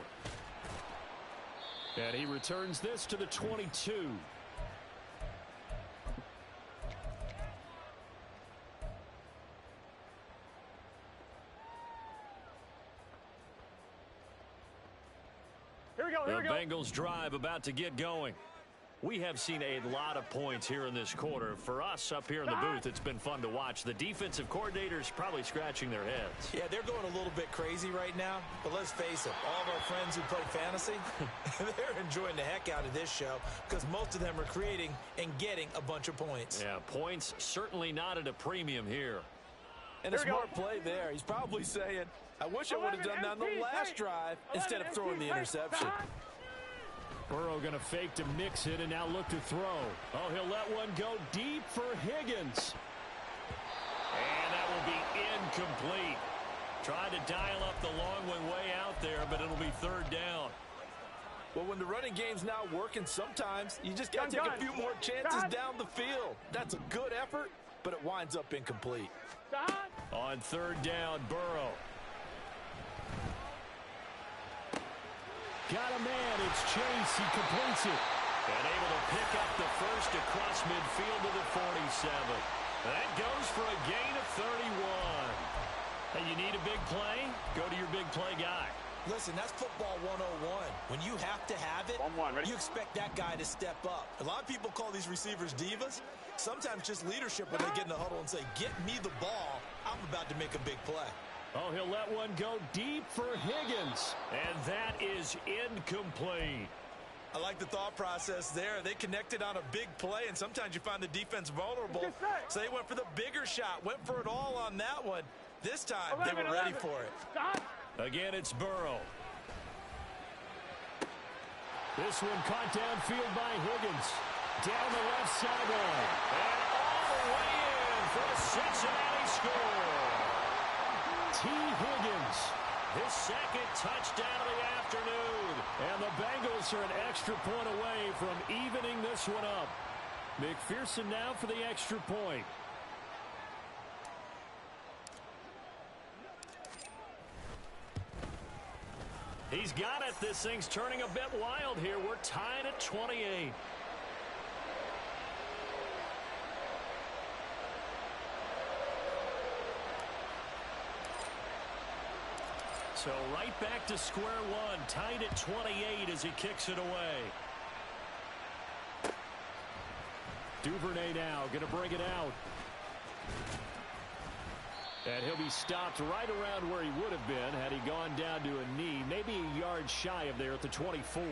And he returns this to the 22. Here we go, here we go. The Bengals drive about to get going. We have seen a lot of points here in this quarter. For us up here in the booth, it's been fun to watch. The defensive coordinators probably scratching their heads. Yeah, they're going a little bit crazy right now. But let's face it, all of our friends who play fantasy, they're enjoying the heck out of this show because most of them are creating and getting a bunch of points. Yeah, points certainly not at a premium here. And a smart play there. He's probably saying, I wish I would have done that on the last drive instead of throwing the interception. Burrow going to fake to mix it and now look to throw. Oh, he'll let one go deep for Higgins. And that will be incomplete. Tried to dial up the long one way out there, but it'll be 3rd down. Well, when the running game's not working, sometimes you just got to take a few more chances down the field. That's a good effort, but it winds up incomplete. On 3rd down, Burrow. Got a man, it's Chase, he completes it. And able to pick up the first across midfield to the 47. That goes for a gain of 31. Hey, you need a big play? Go to your big play guy. Listen, that's football 101. When you have to have it, you expect that guy to step up. A lot of people call these receivers divas. Sometimes just leadership when they get in the huddle and say, get me the ball, I'm about to make a big play. Oh, he'll let one go deep for Higgins. And that is incomplete. I like the thought process there. They connected on a big play, and sometimes you find the defense vulnerable. So they went for the bigger shot, went for it all on that one. This time, they were ready for it. Again, it's Burrow. This one caught downfield by Higgins. Down the left sideline. And all the way in for a Cincinnati score. T. Higgins, his 2nd touchdown of the afternoon. And the Bengals are an extra point away from evening this one up. McPherson now for the extra point. He's got it. This thing's turning a bit wild here. We're tied at 28. So right back to square one, tied at 28 as he kicks it away. Duvernay now going to bring it out. And he'll be stopped right around where he would have been had he gone down to a knee, maybe a yard shy of there at the 24.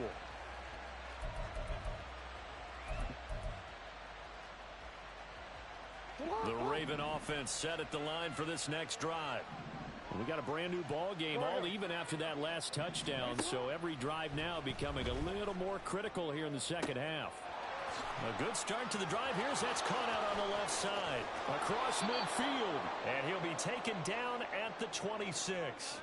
The Raven offense set at the line for this next drive. We got a brand new ball game, all even after that last touchdown, so every drive now becoming a little more critical here in the second half. A good start to the drive. That's caught out on the left side. Across midfield. And he'll be taken down at the 26.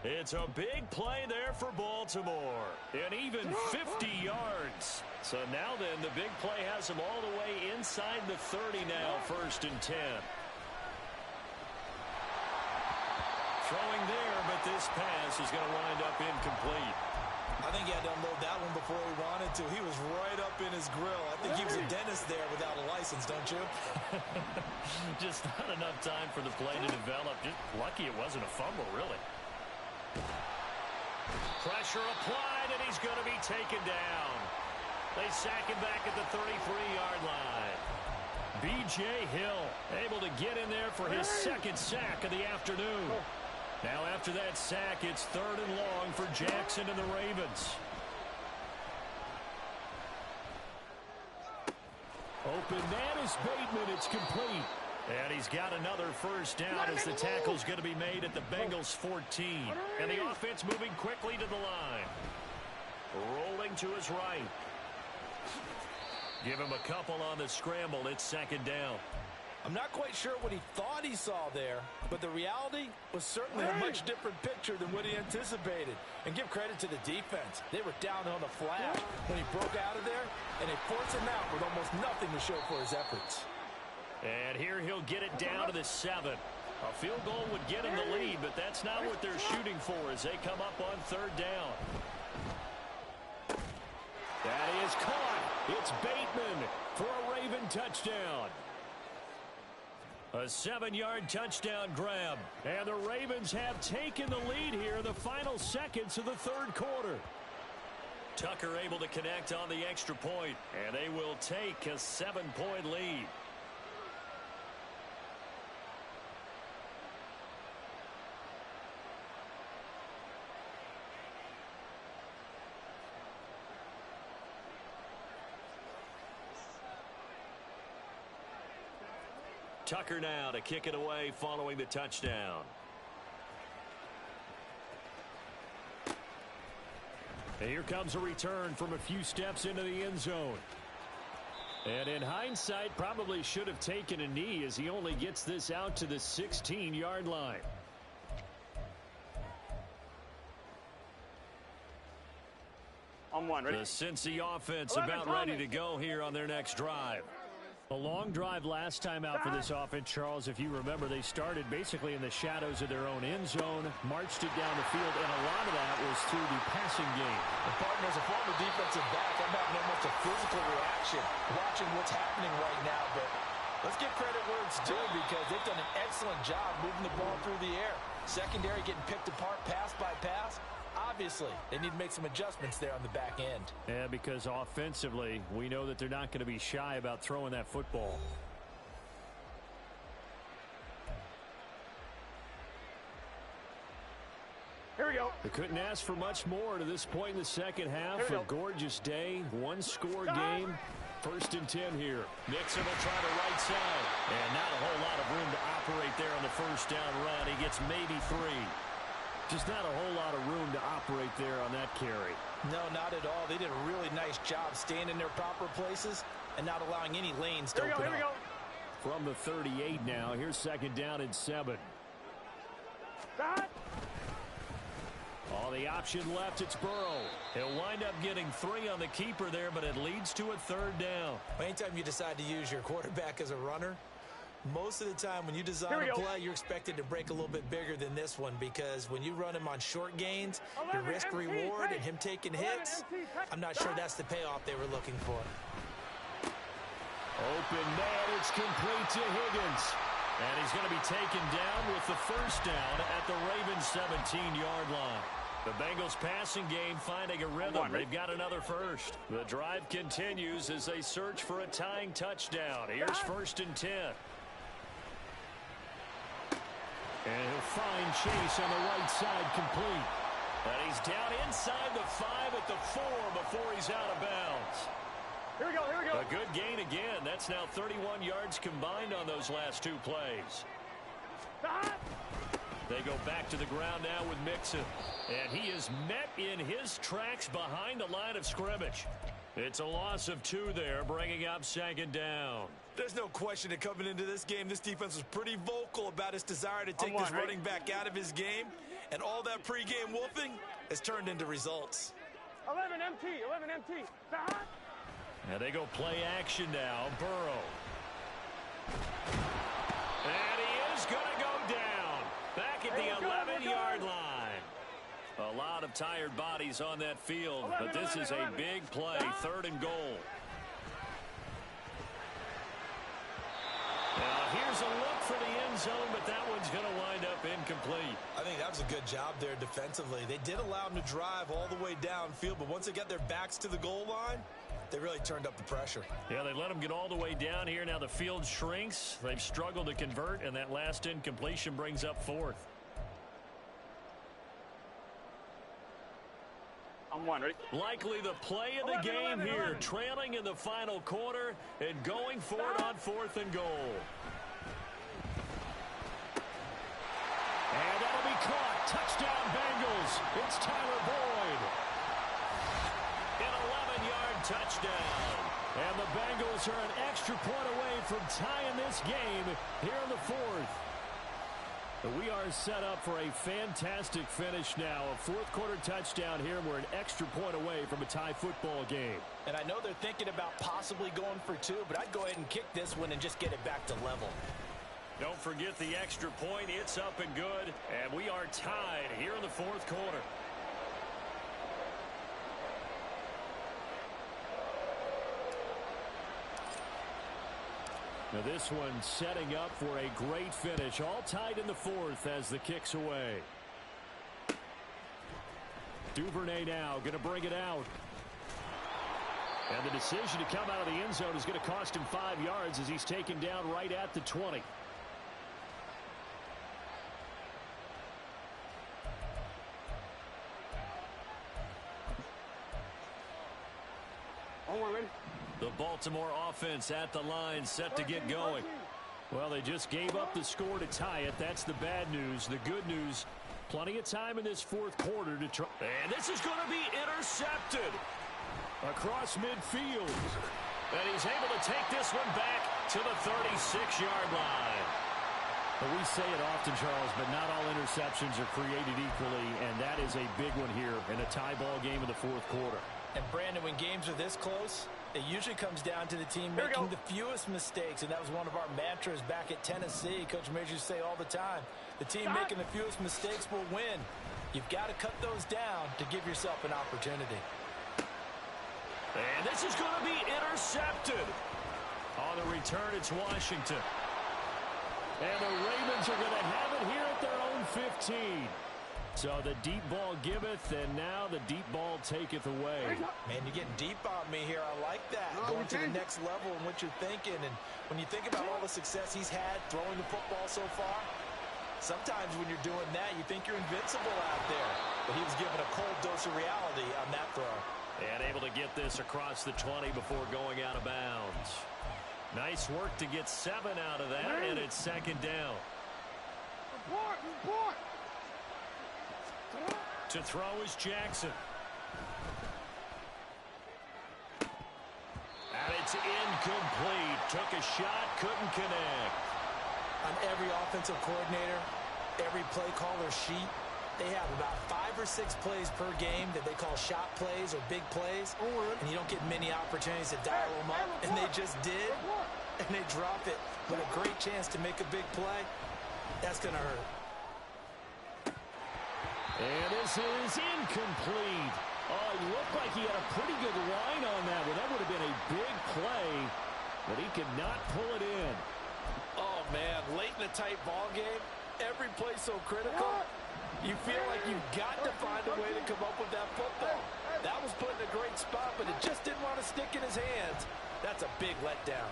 It's a big play there for Baltimore. And even 50 yards. So now then, the big play has him all the way inside the 30 now, 1st and 10. Throwing there, but this pass is going to wind up incomplete. I think he had to unload that one before he wanted to. He was right up in his grill. I think he was a dentist there without a license, don't you? Just not enough time for the play to develop. Just lucky it wasn't a fumble, really. Pressure applied, and he's going to be taken down. They sack him back at the 33-yard line. B.J. Hill able to get in there for his second sack of the afternoon. Now after that sack, it's 3rd and long for Jackson and the Ravens. Open, that is Bateman. It's complete. And he's got another first down as the tackle's going to be made at the Bengals 14. And the offense moving quickly to the line. Rolling to his right. Give him a couple on the scramble. It's 2nd down. I'm not quite sure what he thought he saw there, but the reality was certainly a much different picture than what he anticipated. And give credit to the defense. They were down on the flash when he broke out of there, and they forced him out with almost nothing to show for his efforts. And here he'll get it down to the 7. A field goal would get him the lead, but that's not what they're shooting for as they come up on 3rd down. That is caught. It's Bateman for a Raven touchdown. A 7-yard touchdown grab. And the Ravens have taken the lead here in the final seconds of the 3rd quarter. Tucker able to connect on the extra point, and they will take a 7-point lead. Tucker now to kick it away following the touchdown. And here comes a return from a few steps into the end zone. And in hindsight, probably should have taken a knee as he only gets this out to the 16-yard line. On one, ready? The Cincy offense about ready to go here on their next drive. A long drive last time out for this offense, Charles. If you remember, they started basically in the shadows of their own end zone, marched it down the field, and a lot of that was through the passing game. And partner, as a former defensive back, I'm having almost a physical reaction watching what's happening right now. But let's give credit where it's due because they've done an excellent job moving the ball through the air. Secondary getting picked apart pass by pass. Obviously, they need to make some adjustments there on the back end. Yeah, because offensively, we know that they're not going to be shy about throwing that football. Here we go. They couldn't ask for much more to this point in the second half. A gorgeous day, one-score game. 1st and 10 here. Nixon will try the right side. And not a whole lot of room to operate there on the first down run. He gets maybe 3. Just not a whole lot of room to operate there on that carry. No, not at all. They did a really nice job staying in their proper places and not allowing any lanes to open up. Here we go. From the 38 now, here's 2nd down and 7. All the option left, it's Burrow. He'll wind up getting 3 on the keeper there, but it leads to a 3rd down. Anytime you decide to use your quarterback as a runner, most of the time when you design a play, you're expected to break a little bit bigger than this one because when you run him on short gains, your risk-reward and him taking hits, I'm not sure that's the payoff they were looking for. Open man, it's complete to Higgins. And he's going to be taken down with the first down at the Ravens 17-yard line. The Bengals passing game finding a rhythm. They've got another first. The drive continues as they search for a tying touchdown. Here's 1st and 10. And he'll find Chase on the right side complete. And he's down inside the 5 at the 4 before he's out of bounds. Here we go, here we go. A good gain again. That's now 31 yards combined on those last 2 plays. They go back to the ground now with Mixon. And he is met in his tracks behind the line of scrimmage. It's a loss of 2 there, bringing up 2nd down. There's no question that coming into this game, this defense was pretty vocal about its desire to take this running back out of his game. And all that pregame wolfing has turned into results. 11 MT, 11 MT. And they go play action now. Burrow. And he is going to go down. Back at the 11-yard line. A lot of tired bodies on that field, but this is a big play. 3rd and goal. Now here's a look for the end zone, but that one's going to wind up incomplete. I think that was a good job there defensively. They did allow them to drive all the way downfield, but once they got their backs to the goal line, they really turned up the pressure. Yeah, they let them get all the way down here. Now the field shrinks. They've struggled to convert, and that last incompletion brings up 4th. I'm one, ready? Likely the play of the game here, trailing in the final quarter and going for it on 4th and goal. And that'll be caught. Touchdown Bengals. It's Tyler Boyd. An 11-yard touchdown. And the Bengals are an extra point away from tying this game here in the 4th. We are set up for a fantastic finish now. A 4th quarter touchdown here, and we're an extra point away from a tie football game. And I know they're thinking about possibly going for 2, but I'd go ahead and kick this one and just get it back to level. Don't forget the extra point. It's up and good, and we are tied here in the 4th quarter. Now this one setting up for a great finish. All tied in the 4th as the kick's away. Duvernay now going to bring it out. And the decision to come out of the end zone is going to cost him 5 yards as he's taken down right at the 20. The Baltimore offense at the line, set to get going. Well, they just gave up the score to tie it. That's the bad news. The good news, plenty of time in this 4th quarter to try. And this is going to be intercepted across midfield. And he's able to take this one back to the 36-yard line. Well, we say it often, Charles, but not all interceptions are created equally, and that is a big one here in a tie ball game in the 4th quarter. And, Brandon, when games are this close, it usually comes down to the team making the fewest mistakes, and that was one of our mantras back at Tennessee. Coach Major used to say all the time, the team making the fewest mistakes will win. You've got to cut those down to give yourself an opportunity. And this is going to be intercepted. On the return, it's Washington. And the Ravens are going to have it here at their own 15. So the deep ball giveth, and now the deep ball taketh away. Man, you're getting deep on me here. I like that. Going to the next level in what you're thinking. And when you think about all the success he's had throwing the football so far, sometimes when you're doing that, you think you're invincible out there. But he was given a cold dose of reality on that throw. And able to get this across the 20 before going out of bounds. Nice work to get 7 out of that, and it's 2nd down. Report. To throw is Jackson. And it's incomplete. Took a shot, couldn't connect. On every offensive coordinator, every play caller sheet, they have about 5 or 6 plays per game that they call shot plays or big plays. And you don't get many opportunities to dial them up. And they just did. And they drop it with a great chance to make a big play. That's going to hurt. And this is incomplete. Oh, it looked like he had a pretty good line on that one. That would have been a big play, but he could not pull it in. Oh, man, late in a tight ball game, every play so critical. You feel like you've got to find a way to come up with that football. That was put in a great spot, but it just didn't want to stick in his hands. That's a big letdown.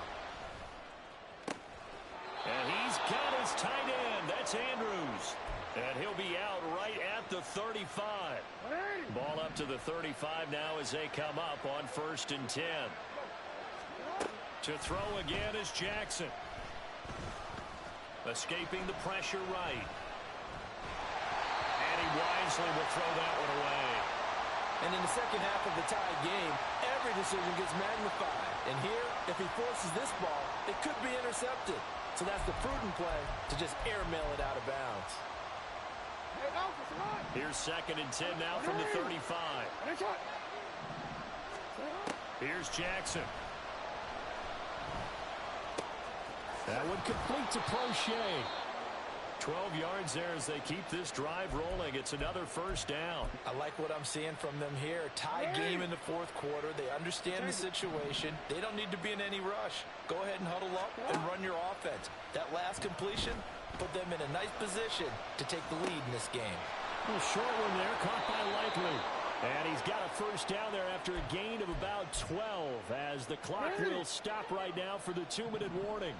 And he's got his tight end. That's Andrews. And he'll be out right at the 35. Ball up to the 35 now as they come up on 1st and 10. To throw again is Jackson. Escaping the pressure right. And he wisely will throw that one away. And in the second half of the tied game, every decision gets magnified. And here, if he forces this ball, it could be intercepted. So that's the prudent play to just airmail it out of bounds. Here's 2nd and 10 now from the 35. Here's Jackson. That one complete to Prochet. 12 yards there as they keep this drive rolling. It's another 1st down. I like what I'm seeing from them here. Tied game in the 4th quarter. They understand the situation. They don't need to be in any rush. Go ahead and huddle up and run your offense. That last completion put them in a nice position to take the lead in this game. A short one there, caught by Likely. And he's got a 1st down there after a gain of about 12 as the clock will stop right now for the 2-minute warning.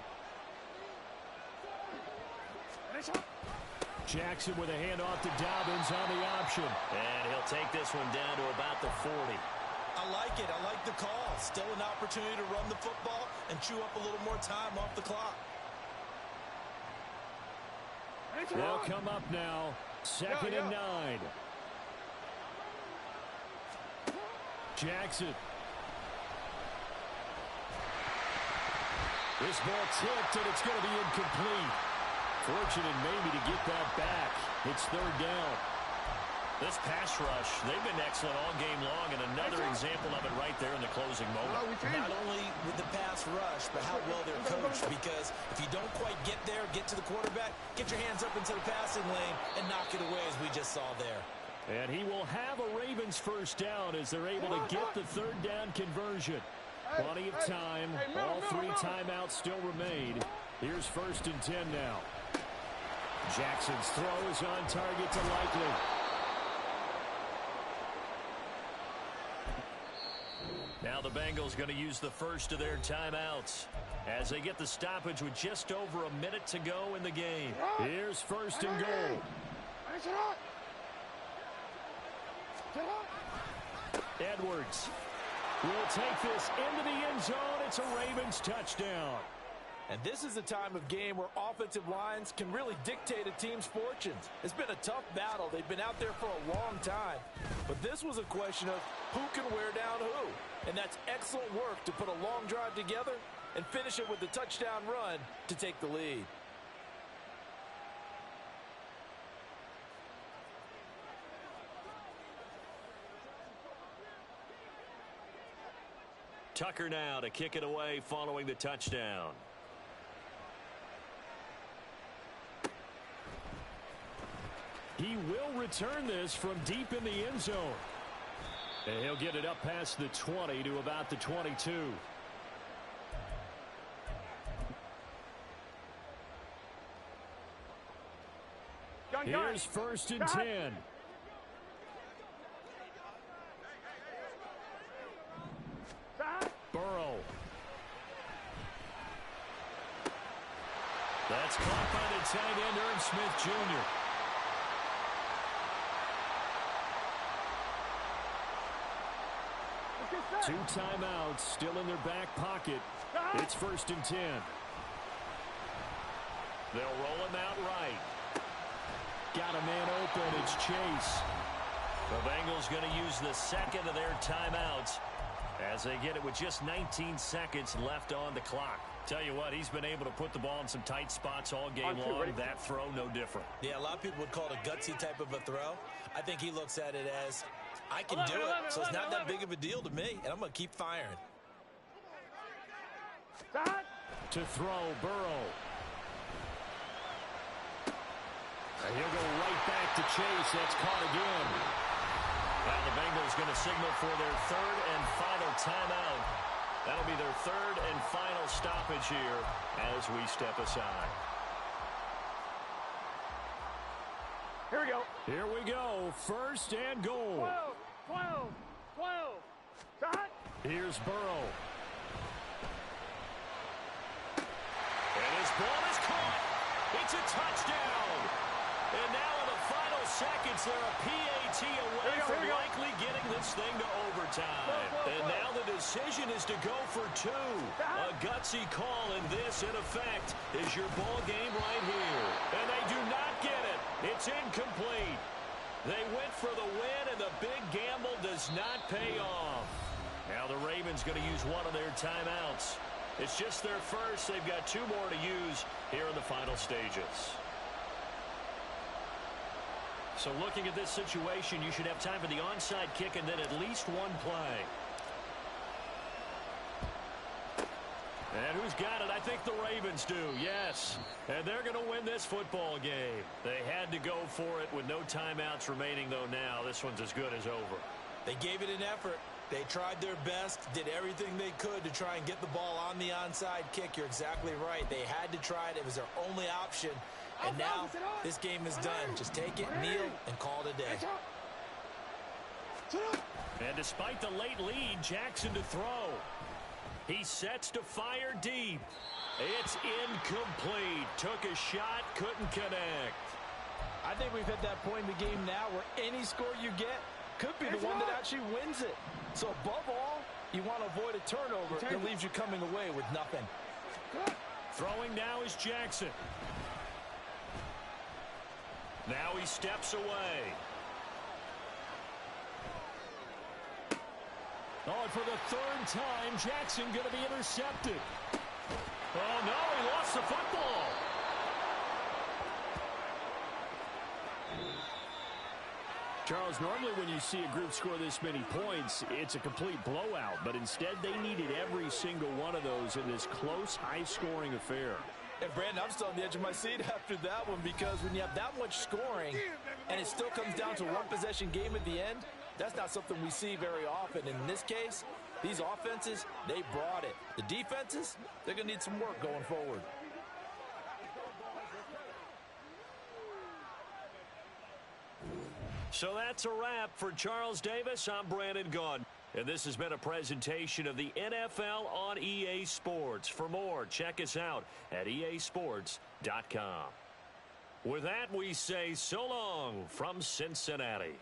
Jackson with a handoff to Dobbins on the option. And he'll take this one down to about the 40. I like it. I like the call. Still an opportunity to run the football and chew up a little more time off the clock. They'll come up now. 2nd and 9. Jackson. This ball tipped, and it's going to be incomplete. Fortunate maybe to get that back. It's 3rd down. This pass rush, they've been excellent all game long, and another example of it right there in the closing moment. Not only with the pass rush, but how well they're coached, because if you don't quite get there, get to the quarterback, get your hands up into the passing lane and knock it away as we just saw there. And he will have a Ravens 1st down as they're able to get the 3rd down conversion. Plenty of time. All 3 timeouts still remain. Here's 1st and 10 now. Jackson's throw is on target to Likely. Now the Bengals going to use the first of their timeouts as they get the stoppage with just over a minute to go in the game. Here's 1st and goal. Edwards will take this into the end zone. It's a Ravens touchdown. And this is a time of game where offensive lines can really dictate a team's fortunes. It's been a tough battle. They've been out there for a long time. But this was a question of who can wear down who. And that's excellent work to put a long drive together and finish it with the touchdown run to take the lead. Tucker now to kick it away following the touchdown. He will return this from deep in the end zone. And he'll get it up past the 20 to about the 22. Here's 1st and 10. Burrow. That's caught by the tight end, Irv Smith Jr. Two timeouts still in their back pocket. It's 1st and 10. They'll roll him out right. Got a man open. It's Chase. The Bengals going to use the second of their timeouts as they get it with just 19 seconds left on the clock. Tell you what, he's been able to put the ball in some tight spots all game long. That throw, no different. Yeah, a lot of people would call it a gutsy type of a throw. I think he looks at it as, I can do it, so it's not that big of a deal to me, and I'm going to keep firing. To throw, Burrow. And he'll go right back to Chase. That's caught again. Now the Bengals going to signal for their third and final timeout. That'll be their third and final stoppage here as we step aside. Here we go. Here we go. First and goal. 12. Shot. Here's Burrow. And his ball is caught. It's a touchdown. And now in the final seconds, they're a PAT away from likely getting this thing to overtime. And now the decision is to go for two. A gutsy call, and this, in effect, is your ball game right here. And they do not get it. It's incomplete. They went for the win, and the big gamble does not pay off. Now the Ravens going to use one of their timeouts. It's just their first. They've got two more to use here in the final stages. So looking at this situation, you should have time for the onside kick and then at least one play. And who's got it? I think the Ravens do, yes. And they're going to win this football game. They had to go for it with no timeouts remaining, though now. This one's as good as over. They gave it an effort. They tried their best, did everything they could to try and get the ball on the onside kick. You're exactly right. They had to try it. It was their only option. And now this game is done. Just take it, kneel, and call it a day. And despite the late lead, Jackson to throw. He sets to fire deep. It's incomplete. Took a shot, couldn't connect. I think we've hit that point in the game now where any score you get could be the one that actually wins it. So above all, you want to avoid a turnover that leaves you coming away with nothing. Throwing now is Jackson. Now he steps away. Oh, and for the third time, Jackson going to be intercepted. Oh, no, he lost the football. Charles, normally when you see a group score this many points, it's a complete blowout. But instead, they needed every single one of those in this close, high-scoring affair. And, Brandon, I'm still on the edge of my seat after that one because when you have that much scoring and it still comes down to a one-possession game at the end, that's not something we see very often. In this case, these offenses, they brought it. The defenses, they're going to need some work going forward. So that's a wrap for Charles Davis. I'm Brandon Gaudin. And this has been a presentation of the NFL on EA Sports. For more, check us out at easports.com. With that, we say so long from Cincinnati.